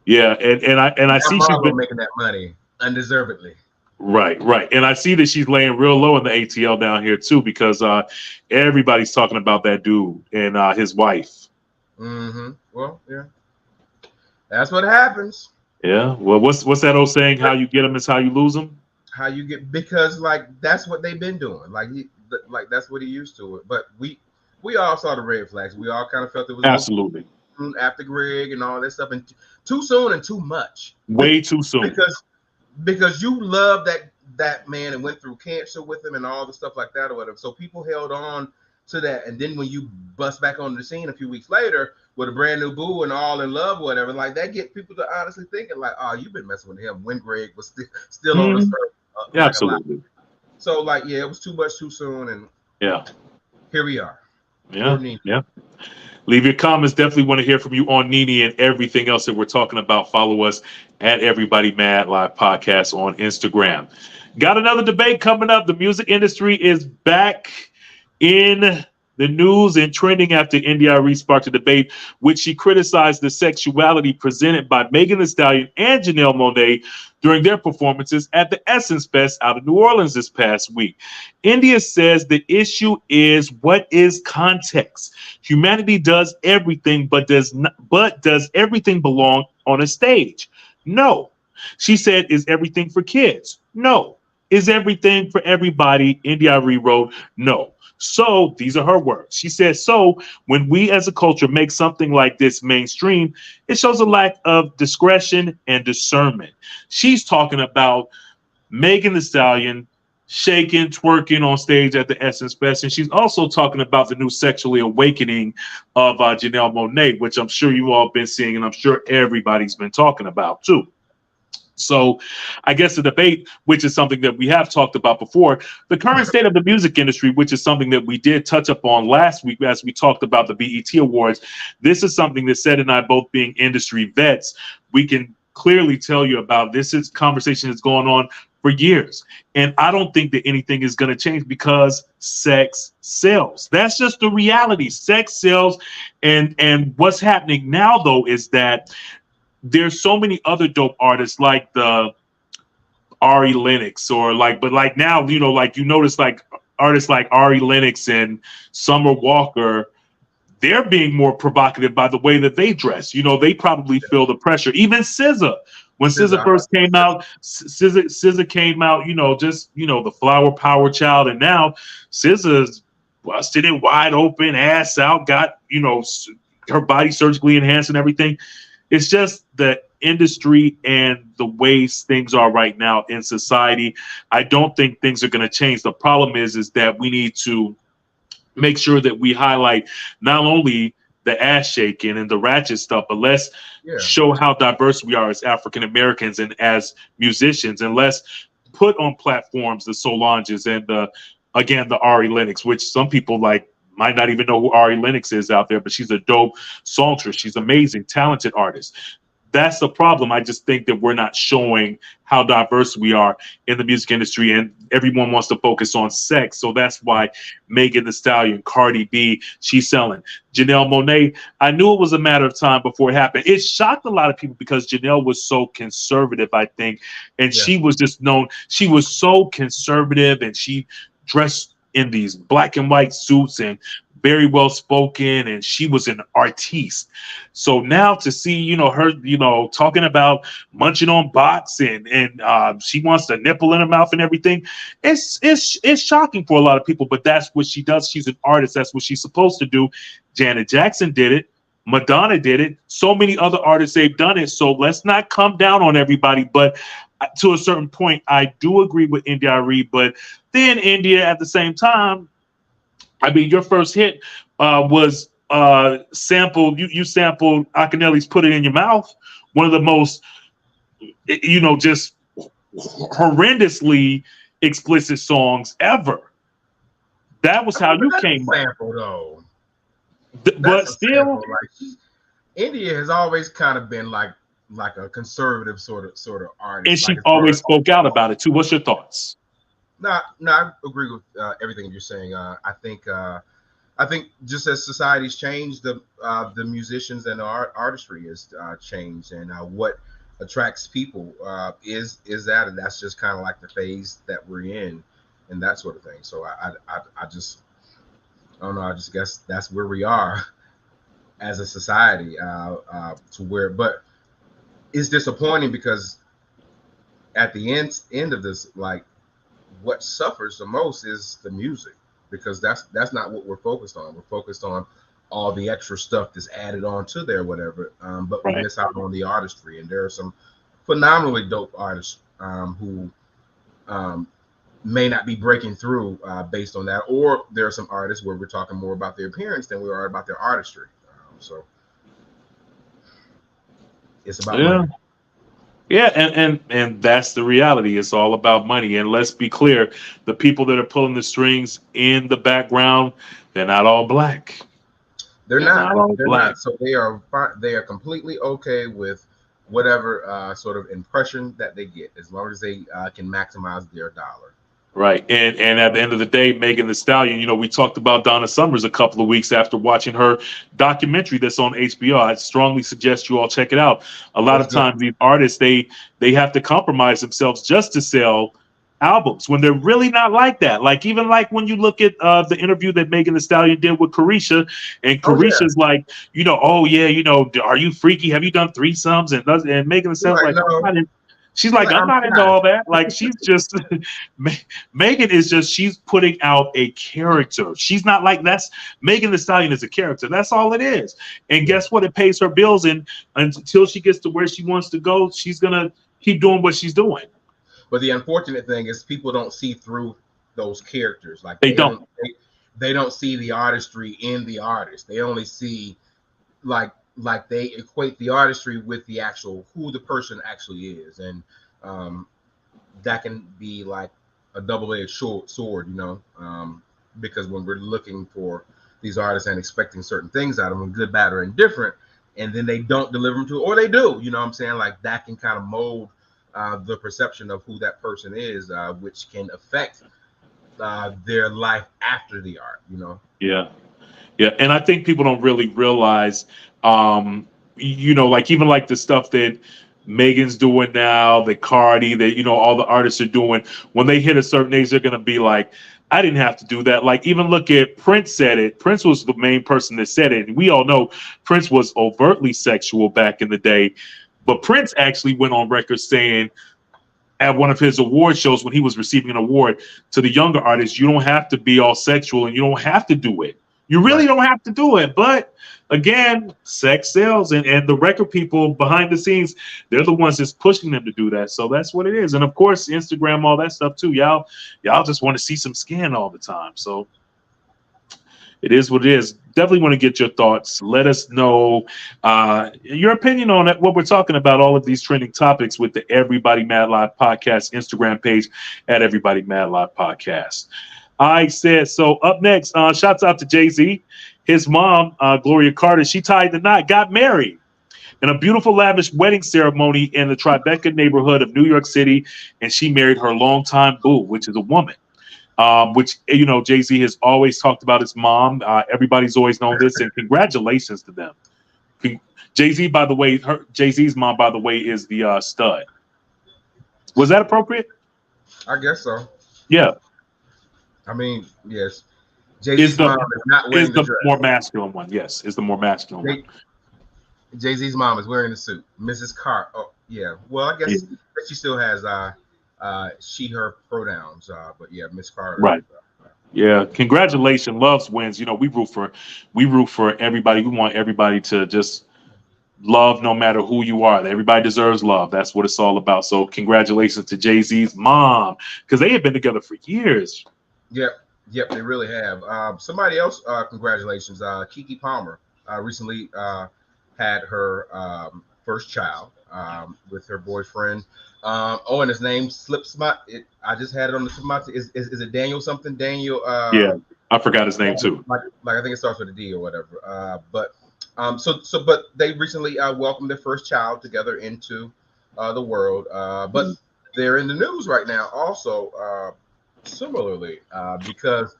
Yeah, and I see she's been making that money undeservedly. Right. And I see that she's laying real low in the ATL down here too, because everybody's talking about that dude and his wife. Well, yeah, that's what happens. Yeah. Well, what's that old saying? How you get them is how you lose them. How you get, because like that's what they've been doing. Like that's what he used to it. But we all saw the red flags. We all kind of felt it was absolutely after Greg and all that stuff, and too soon and too much. Way too soon. Because you love that man and went through cancer with him and all the stuff like that or whatever. So people held on to that, and then when you bust back on the scene a few weeks later with a brand new boo and all in love, or whatever, like that get people to honestly thinking like, oh, you've been messing with him when Greg was still on the surface. Yeah, absolutely. So like, yeah, it was too much too soon, and here we are. Yeah. Leave your comments. Definitely want to hear from you on Nene and everything else that we're talking about. Follow us at EverybodyMAD Live Podcast on Instagram. Got another debate coming up. The music industry is back in the news and trending after Aire sparked a debate, which she criticized the sexuality presented by Megan Thee Stallion and Janelle Monáe during their performances at the Essence Fest out of New Orleans this past week. India says the issue is, what is context? Humanity does everything, but does everything belong on a stage? No. She said, is everything for kids? No. Is everything for everybody? Aire wrote, no. So these are her words. She says, so when we as a culture make something like this mainstream, it shows a lack of discretion and discernment. She's talking about Megan Thee Stallion shaking, twerking on stage at the Essence Fest. And she's also talking about the new sexually awakening of Janelle Monáe, which I'm sure you all been seeing, and I'm sure everybody's been talking about too. So I guess the debate, which is something that we have talked about before, the current state of the music industry, which is something that we did touch upon last week as we talked about the BET Awards. This is something that Seth and I, both being industry vets, we can clearly tell you about. This is conversation that's going on for years. And I don't think that anything is going to change because sex sells. That's just the reality. Sex sells. And what's happening now, though, is that there's so many other dope artists like the Ari Lennox but now, like you notice like artists like Ari Lennox and Summer Walker, they're being more provocative by the way that they dress. They probably feel the pressure. Even SZA, when SZA first came out, SZA came out, the flower power child. And now SZA's busted it wide open, ass out, got, her body surgically enhanced and everything. It's just the industry and the ways things are right now in society. I don't think things are going to change. The problem is that we need to make sure that we highlight not only the ass shaking and the ratchet stuff, but let's show how diverse we are as African Americans and as musicians, and let's put on platforms the Solanges and the Ari Lennox, which some people might not even know who Ari Lennox is out there, but she's a dope songstress. She's amazing, talented artist. That's the problem. I just think that we're not showing how diverse we are in the music industry, and everyone wants to focus on sex. So that's why Megan Thee Stallion, Cardi B, she's selling. Janelle Monáe, I knew it was a matter of time before it happened. It shocked a lot of people because Janelle was so conservative, I think, and she was just known. She was so conservative, and she dressed in these black and white suits and very well spoken, and she was an artiste. So now to see, her, talking about munching on box and she wants a nipple in her mouth and everything, it's shocking for a lot of people, but that's what she does. She's an artist. That's what she's supposed to do. Janet Jackson did it. Madonna did it. So many other artists, they've done it. So let's not come down on everybody, but to a certain point, I do agree with India Arie, but then India at the same time, I mean, your first hit was sampled. You sampled Akinele's "Put It in Your Mouth," one of the most, just horrendously explicit songs ever. That was how you came. Sample though, but still, India has always kind of been like a conservative sort of artist, and she always spoke out about it too. What's your thoughts? No, I agree with everything you're saying. I think just as society's changed, the musicians and the artistry has changed, and what attracts people is that, and that's just kind of like the phase that we're in, and that sort of thing. So I don't know. I just guess that's where we are as a society. But it's disappointing because at the end of this, what suffers the most is the music, because that's not what we're focused on. We're focused on all the extra stuff that's added on to there, whatever. But we miss out on the artistry, and there are some phenomenally dope artists who may not be breaking through based on that, or there are some artists where we're talking more about their appearance than we are about their artistry. So it's about money. Yeah, and that's the reality. It's all about money. And let's be clear, the people that are pulling the strings in the background, they're not all black. They're not. So they are completely okay with whatever sort of impression that they get, as long as they can maximize their dollar. Right. And at the end of the day, Megan Thee Stallion, we talked about Donna Summers a couple of weeks after watching her documentary that's on HBO. I strongly suggest you all check it out. A lot of times these artists, they have to compromise themselves just to sell albums when they're really not like that. Even when you look at the interview that Megan Thee Stallion did with Carisha, and Carisha's are you freaky? Have you done threesomes? And Megan Thee Stallion's no. She's like, I'm not into all that. She's just, Megan is just, she's putting out a character. She's not Megan Thee Stallion is a character. That's all it is. And guess what? It pays her bills. And until she gets to where she wants to go, she's going to keep doing what she's doing. But the unfortunate thing is people don't see through those characters. They don't see the artistry in the artist. They only see they equate the artistry with the actual who the person actually is, and that can be like a double-edged sword, you know, because when we're looking for these artists and expecting certain things out of them, good, bad, or indifferent, and then they don't deliver them to, or they do, you know what I'm saying? Like that can kind of mold the perception of who that person is, which can affect their life after the art, you know? Yeah. Yeah. And I think people don't really realize, you know, like even like the stuff that Megan's doing now, that Cardi, that, you know, all the artists are doing, when they hit a certain age, they're going to be like, I didn't have to do that. Like even look at Prince said it. Prince was the main person that said it. And we all know Prince was overtly sexual back in the day. But Prince actually went on record saying at one of his award shows when he was receiving an award to the younger artists, you don't have to be all sexual and you don't have to do it. You really don't have to do it. But again, sex sells, and the record people behind the scenes, they're the ones that's pushing them to do that. So that's what it is. And of course, Instagram, all that stuff too. Y'all just want to see some skin all the time. So it is what it is. Definitely want to get your thoughts. Let us know your opinion on it, what we're talking about, all of these trending topics with the Everybody Mad Live podcast Instagram page at Everybody Mad Live podcast. I said, so up next, shouts out to Jay-Z. His mom, Gloria Carter, she tied the knot, got married in a beautiful, lavish wedding ceremony in the Tribeca neighborhood of New York City. And she married her longtime boo, which is a woman, which, you know, Jay-Z has always talked about his mom. Everybody's always known this, and congratulations to them. Jay-Z, by the way, Jay-Z's mom, by the way, is the stud. Was that appropriate? I guess so. Yeah. I mean, yes. Jay-Z's mom is not wearing the dress. More masculine one. Yes, is the more masculine one. Jay-Z's mom is wearing the suit. Mrs. Carter. Oh, yeah. Well, I guess she still has she, her pronouns. But yeah, Miss Carter. Right. Yeah. Congratulations. Loves wins. You know, we root for everybody. We want everybody to just love no matter who you are. Everybody deserves love. That's what it's all about. So congratulations to Jay-Z's mom, because they have been together for years. Yep, they really have. Somebody else, congratulations. Keke Palmer recently had her first child with her boyfriend. And his name slips I just had it on the tip of my tongue. Is it Daniel something? Daniel. Yeah, I forgot his name too. Like I think it starts with a D or whatever. But they recently welcomed their first child together into the world. But they're in the news right now also. Similarly, because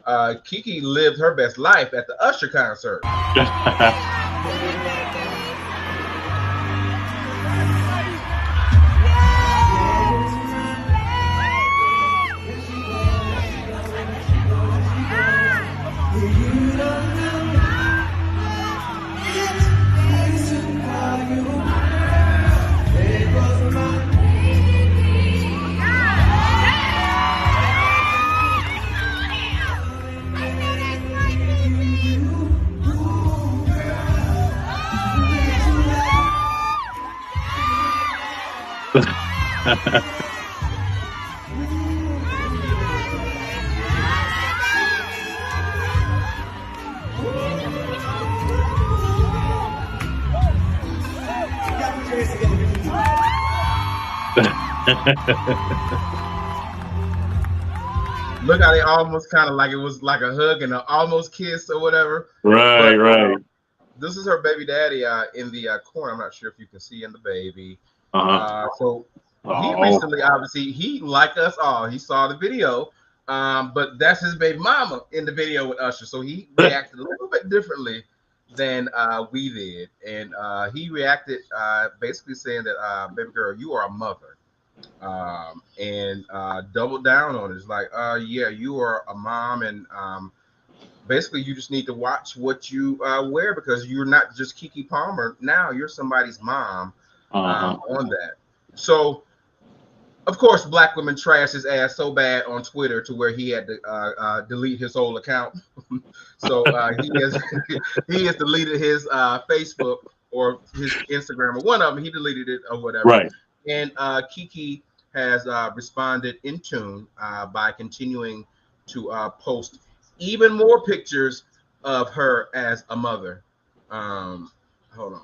Keke lived her best life at the Usher concert. Look how they almost kind of like it was like a hug and an almost kiss or whatever. Right. This is her baby daddy in the corner. I'm not sure if you can see in the baby. He recently, obviously, he like us all. He saw the video, but that's his baby mama in the video with Usher. So he reacted a little bit differently than we did, and he reacted basically saying that, "Baby girl, you are a mother." And doubled down on it. It's like, yeah, you are a mom, and basically you just need to watch what you wear, because you're not just Keke Palmer now, you're somebody's mom on that. So of course Black women trash his ass so bad on Twitter to where he had to delete his whole account. So he has deleted his Facebook or his Instagram, or one of them, he deleted it or whatever. Right. And Keke has responded in tune by continuing to post even more pictures of her as a mother. Hold on.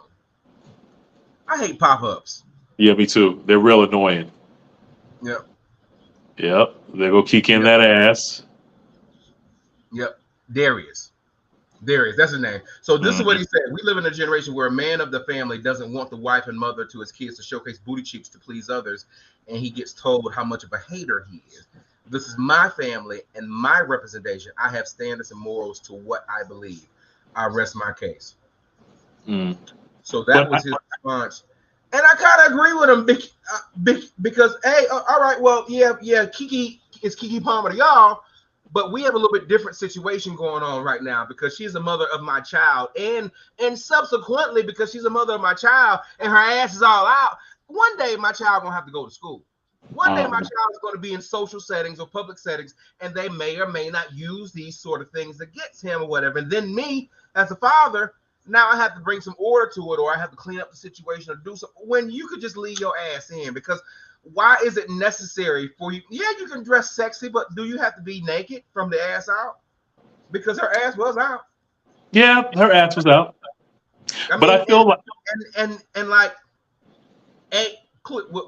I hate pop-ups. Yeah, me too. They're real annoying. Yep. Yep. They go kick in that ass. Yep. Darius, that's his name. So this is what he said. We live in a generation where a man of the family doesn't want the wife and mother to his kids to showcase booty cheeks to please others, and he gets told how much of a hater he is. This is my family and my representation. I have standards and morals to what I believe. I rest my case. So that was his response. And I kind of agree with him because, hey, all right, well, yeah, Kiki is Kiki Palmer to y'all, but we have a little bit different situation going on right now because she's the mother of my child, and subsequently because she's the mother of my child and her ass is all out. One day my child gonna have to go to school. One day my child is going to be in social settings or public settings, and they may or may not use these sort of things against him or whatever. And then me, as a father, now I have to bring some order to it, or I have to clean up the situation or do something when you could just leave your ass in. Because why is it necessary for you? Yeah, you can dress sexy, but do you have to be naked from the ass out? Because her ass was out. Yeah, her ass was out. I but mean, I feel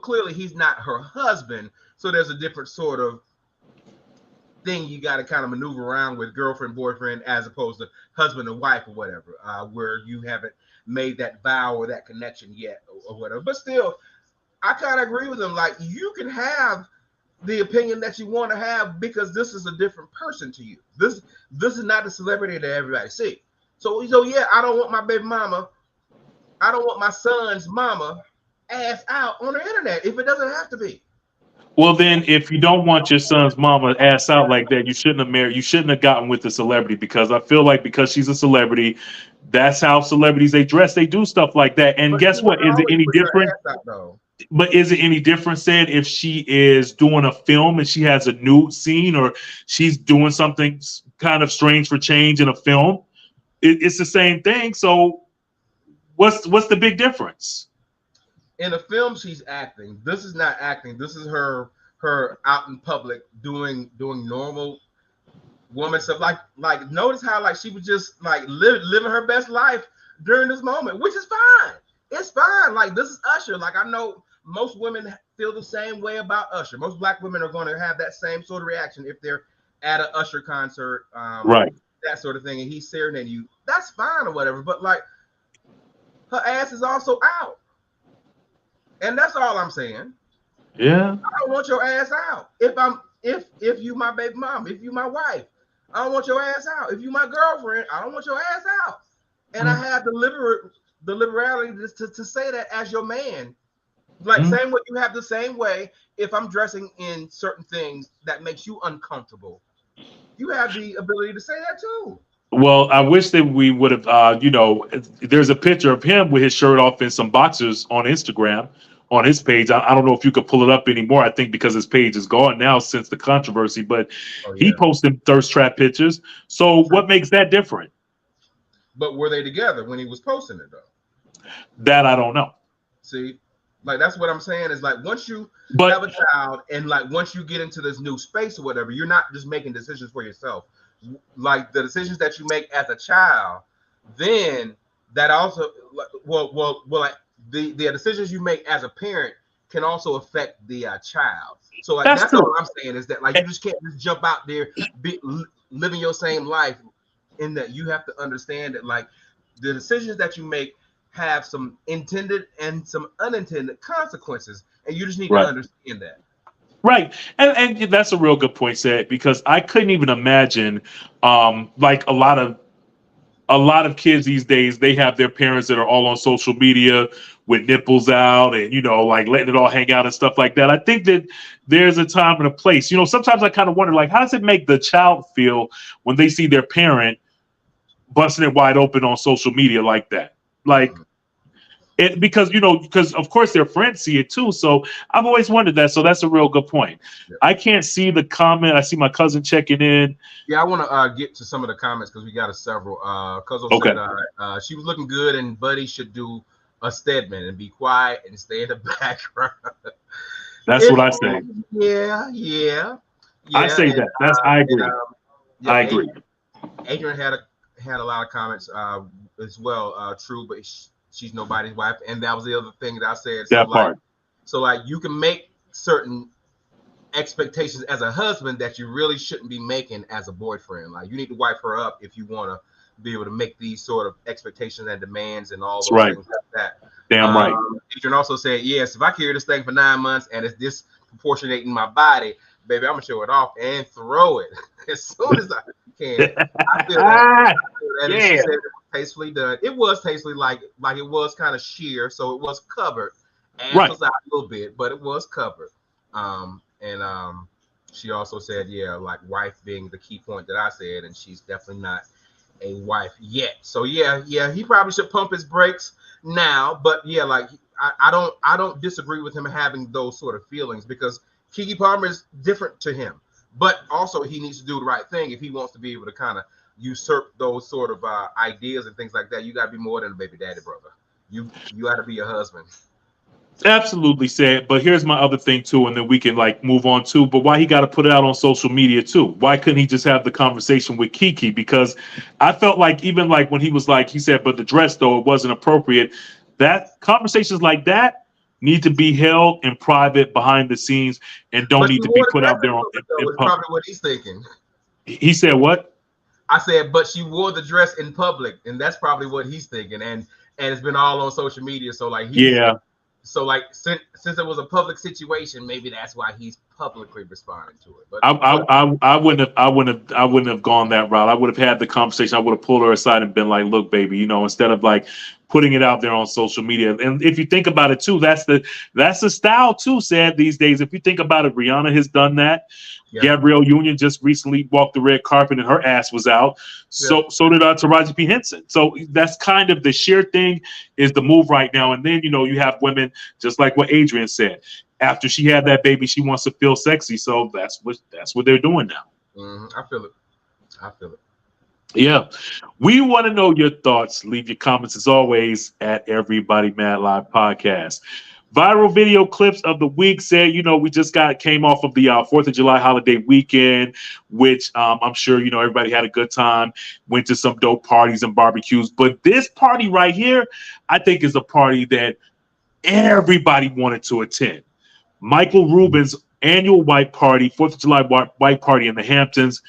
clearly he's not her husband, so there's a different sort of thing you got to kind of maneuver around with girlfriend, boyfriend, as opposed to husband and wife or whatever, where you haven't made that vow or that connection yet or whatever. But still, I kind of agree with him. Like, you can have the opinion that you want to have because this is a different person to you. This is not the celebrity that everybody see. So yeah, I don't want my baby mama, I don't want my son's mama ass out on the internet if it doesn't have to be. Well, then, if you don't want your son's mama ass out like that, you shouldn't have married. You shouldn't have gotten with the celebrity, because I feel like because she's a celebrity, that's how celebrities they dress. They do stuff like that. And guess what? Is it any different? But is it any different, said, if she is doing a film and she has a nude scene, or she's doing something kind of strange for change in a film? It's the same thing. So what's the big difference? In a film, she's acting. This is not acting. This is her out in public doing normal woman stuff. Like notice how like she was just like living her best life during this moment, which is fine. It's fine. Like, this is Usher. Like, I know most women feel the same way about Usher. Most black women are going to have that same sort of reaction if they're at an Usher concert, right? That sort of thing, and he's serenading you. That's fine or whatever. But like, her ass is also out. And that's all I'm saying. Yeah. I don't want your ass out. If you my baby mom, if you my wife, I don't want your ass out. If you my girlfriend, I don't want your ass out. And I have the liberality to say that as your man. Like, same way you have the same way if I'm dressing in certain things that makes you uncomfortable. You have the ability to say that too. Well, I wish that we would have, there's a picture of him with his shirt off and some boxers on Instagram on his page. I don't know if you could pull it up anymore. I think because his page is gone now since the controversy, but he posted thirst trap pictures. So what makes that different? But were they together when he was posting it though? That I don't know. See, like, that's what I'm saying is, like, once you have a child and like once you get into this new space or whatever, you're not just making decisions for yourself. Like, the decisions that you make as a child, then that also, like the decisions you make as a parent can also affect the child. So like that's all I'm saying is that, like, you just can't just jump out there living your same life. In that you have to understand that, like, the decisions that you make have some intended and some unintended consequences, and you just need to understand that. Right. And that's a real good point, said, because I couldn't even imagine, like, a lot of kids these days, they have their parents that are all on social media with nipples out and, like, letting it all hang out and stuff like that. I think that there's a time and a place. Sometimes I kind of wonder, like, how does it make the child feel when they see their parent busting it wide open on social media like that? Like, because of course their friends see it too. So I've always wondered that. So that's a real good point. Yeah. I can't see the comment. I see my cousin checking in. Yeah, I want to get to some of the comments because we got several. Cousin said she was looking good and Buddy should do a Stedman and be quiet and stay in the background. That's what I say. Yeah. I say that. I agree. I agree. Adrian had a lot of comments as well. True, but she's nobody's wife, and that was the other thing that I said. So, that part. So like you can make certain expectations as a husband that you really shouldn't be making as a boyfriend. Like you need to wipe her up if you want to be able to make these sort of expectations and demands and all those things like that. Damn right. Adrian also said, yes, if I carry this thing for 9 months and it's disproportionate in my body, baby, I'm gonna show it off and throw it as soon as I can. I feel that. And she said it was tastefully done. It was tastefully, like it was kind of sheer, so it was covered. And was out a little bit, but it was covered. She also said, yeah, like wife being the key point that I said, and she's definitely not a wife yet. So yeah, he probably should pump his brakes now. But yeah, like I don't disagree with him having those sort of feelings, because Keke Palmer is different to him. But also he needs to do the right thing if he wants to be able to kind of usurp those sort of ideas and things like that. You got to be more than a baby daddy, brother. You got to be a husband. Absolutely, said. But here's my other thing too, and then we can like move on too. But why he got to put it out on social media too? Why couldn't he just have the conversation with Keke? Because I felt like even like when he was like, he said, but the dress though, it wasn't appropriate. That conversations like that need to be held in private behind the scenes and don't need to be put out there in public. Probably what he's thinking. He said what? I said, but she wore the dress in public, and that's probably what he's thinking. And it's been all on social media. So like So like since it was a public situation, maybe that's why he's publicly responding to it. But I wouldn't have gone that route. I would have had the conversation. I would have pulled her aside and been like, look, baby, instead of like putting it out there on social media. And if you think about it too, that's the style too, sad these days. If you think about it, Rihanna has done that. Yeah. Gabrielle Union just recently walked the red carpet and her ass was out. So did Taraji P. Henson. So that's kind of the sheer thing is the move right now. And then, you have women, just like what Adrian said, after she had that baby, she wants to feel sexy. So that's what they're doing now. I feel it. Yeah. We want to know your thoughts. Leave your comments as always at Everybody Mad Live Podcast. Viral video clips of the week said, we just came off of the 4th of July holiday weekend, which I'm sure, everybody had a good time, went to some dope parties and barbecues. But this party right here, I think is a party that everybody wanted to attend. Michael Rubin's annual white party, 4th of July white party in the Hamptons.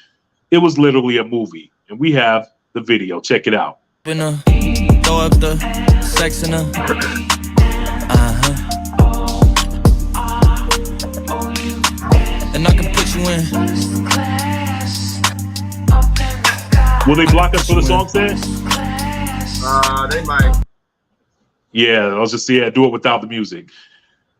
It was literally a movie. And we have the video. Check it out. Throw up the sex in and I can put you in. Will they block us for the song, Sam? They might. Yeah, I'll just do it without the music.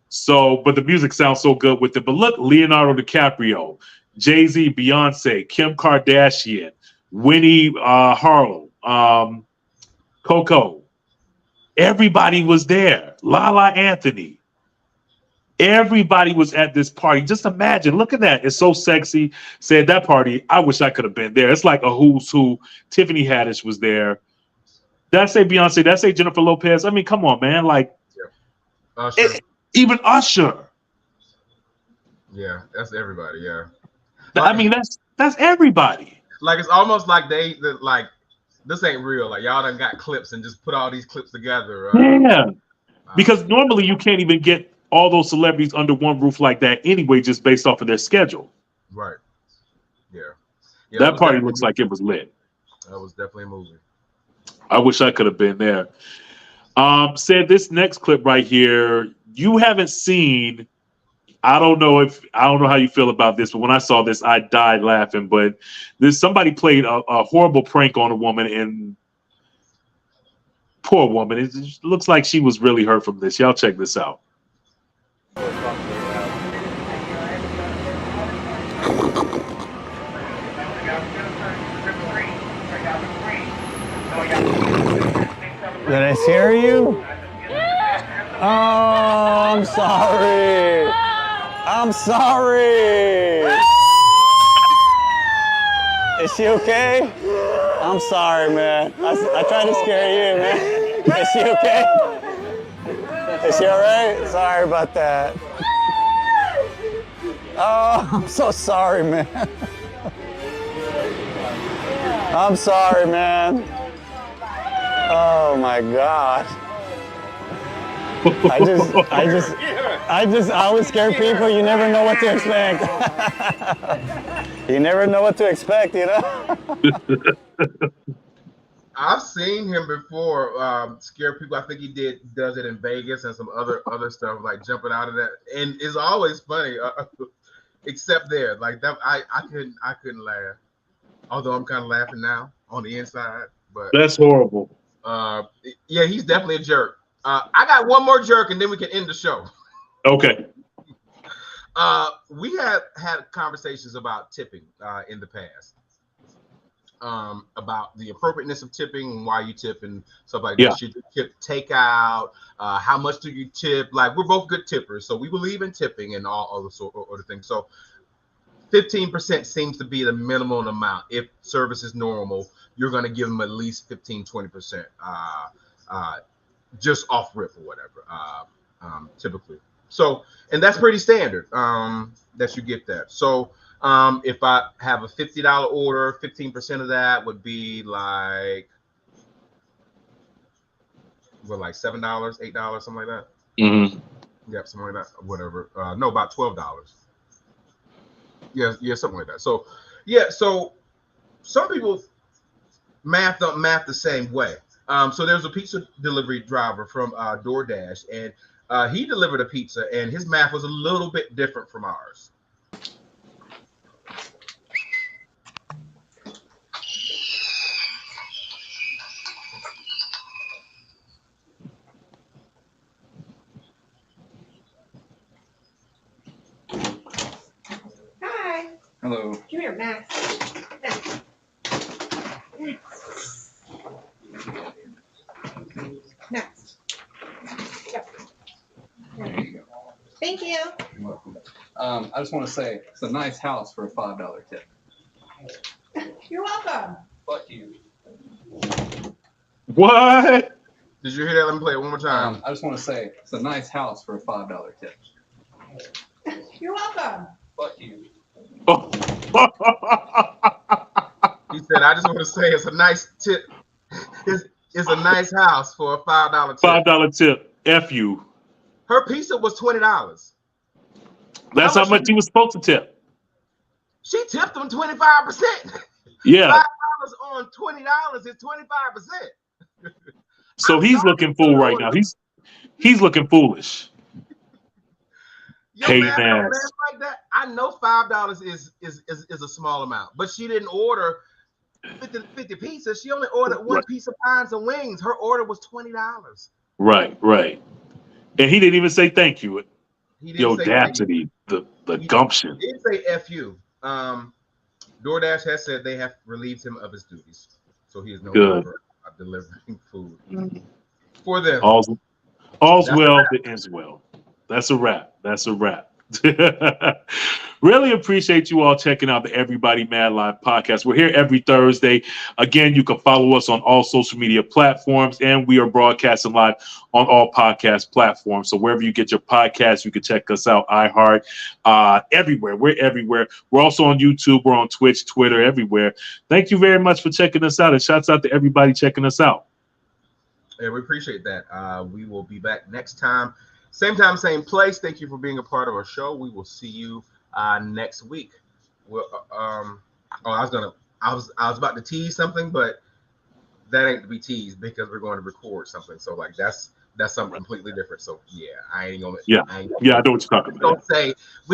So, but the music sounds so good with it. But look, Leonardo DiCaprio, Jay-Z, Beyonce, Kim Kardashian, Winnie Harlow, Coco. Everybody was there. Lala Anthony. Everybody was at this party. Just imagine. Look at that. It's so sexy. Said that party, I wish I could have been there. It's like a who's who. Tiffany Haddish was there. Did I say Beyonce? Did I say Jennifer Lopez? I mean, come on, man. Like, Usher. Even Usher. Yeah, that's everybody. Yeah. I mean, that's everybody. Like, it's almost like this ain't real. Like, y'all done got clips and just put all these clips together. Yeah. Because normally you can't even get all those celebrities under one roof like that anyway, just based off of their schedule. Right. Yeah. That party looks like it was lit. That was definitely a movie. I wish I could have been there. Said this next clip right here, you haven't seen. I don't know how you feel about this, but when I saw this, I died laughing. But somebody played a horrible prank on a woman, and poor woman. It just looks like she was really hurt from this. Y'all check this out. Did I scare you? Oh, I'm sorry. I'm sorry. Is she okay? I'm sorry, man. I tried to scare you, man. Is she okay? Is she all right? Sorry about that. Oh, I'm so sorry, man. I'm sorry, man. Oh, my God. I always scare people. You never know what to expect. You never know what to expect, you know? I've seen him before scare people. I think he does it in Vegas and some other stuff, like jumping out of that, and it's always funny. Except there, like that, I couldn't laugh. Although I'm kind of laughing now on the inside, but that's horrible. Yeah, he's definitely a jerk. I got one more jerk, and then we can end the show. Okay. We have had conversations about tipping in the past. About the appropriateness of tipping and why you tip and stuff like that. Should you tip takeout? How much do you tip? Like, we're both good tippers, so we believe in tipping and all other sort of things. So 15% seems to be the minimum amount. If service is normal, you're going to give them at least 15-20% just off rip or whatever, typically. So, and that's pretty standard that you get that. So if I have a $50 order, 15% of that would be like, well, like $7, $8, something like that. Mm-hmm. Yep, something like that, whatever. No, about $12. Yeah, something like that. So, yeah, so some people math the same way. So there's a pizza delivery driver from DoorDash, and he delivered a pizza, and his math was a little bit different from ours. Hi. Hello. Come here, Max. Next. Yep. There you go. Thank you. You're welcome. I just want to say it's a nice house for a $5 tip. You're welcome. Fuck you. What? Did you hear that? Let me play it one more time. I just want to say it's a nice house for a $5 tip. You're welcome. Fuck you. He said, I just want to say it's a nice tip. It's a nice house for a $5 tip. $5 tip. F you. Her pizza was $20. That's how much you was supposed to tip. She tipped them 25%. Yeah. $5 on $20 is 25%. So he's looking fool right now. He's looking foolish. Hey, man. Like that, I know $5 is a small amount, but she didn't order 50 pizzas. She only ordered one piece of pies and wings. Her order was $20. Right. And he didn't even say thank you. The audacity, the gumption. He did say F you. DoorDash has said they have relieved him of his duties, so he is no longer delivering food for them. All's well that ends well. That's a wrap. Really appreciate you all checking out the Everybody Mad Live podcast. We're here every Thursday. Again, you can follow us on all social media platforms, and we are broadcasting live on all podcast platforms. So wherever you get your podcasts, you can check us out. iHeart, everywhere. We're everywhere. We're also on YouTube. We're on Twitch, Twitter, everywhere. Thank you very much for checking us out, and shouts out to everybody checking us out. Yeah, we appreciate that. We will be back next time. Same time, same place. Thank you for being a part of our show. We will see you next week. Well, I was about to tease something, but that ain't to be teased because we're going to record something. So like that's something completely different. So yeah, I ain't gonna. Yeah, I know what you're talking about. Don't say we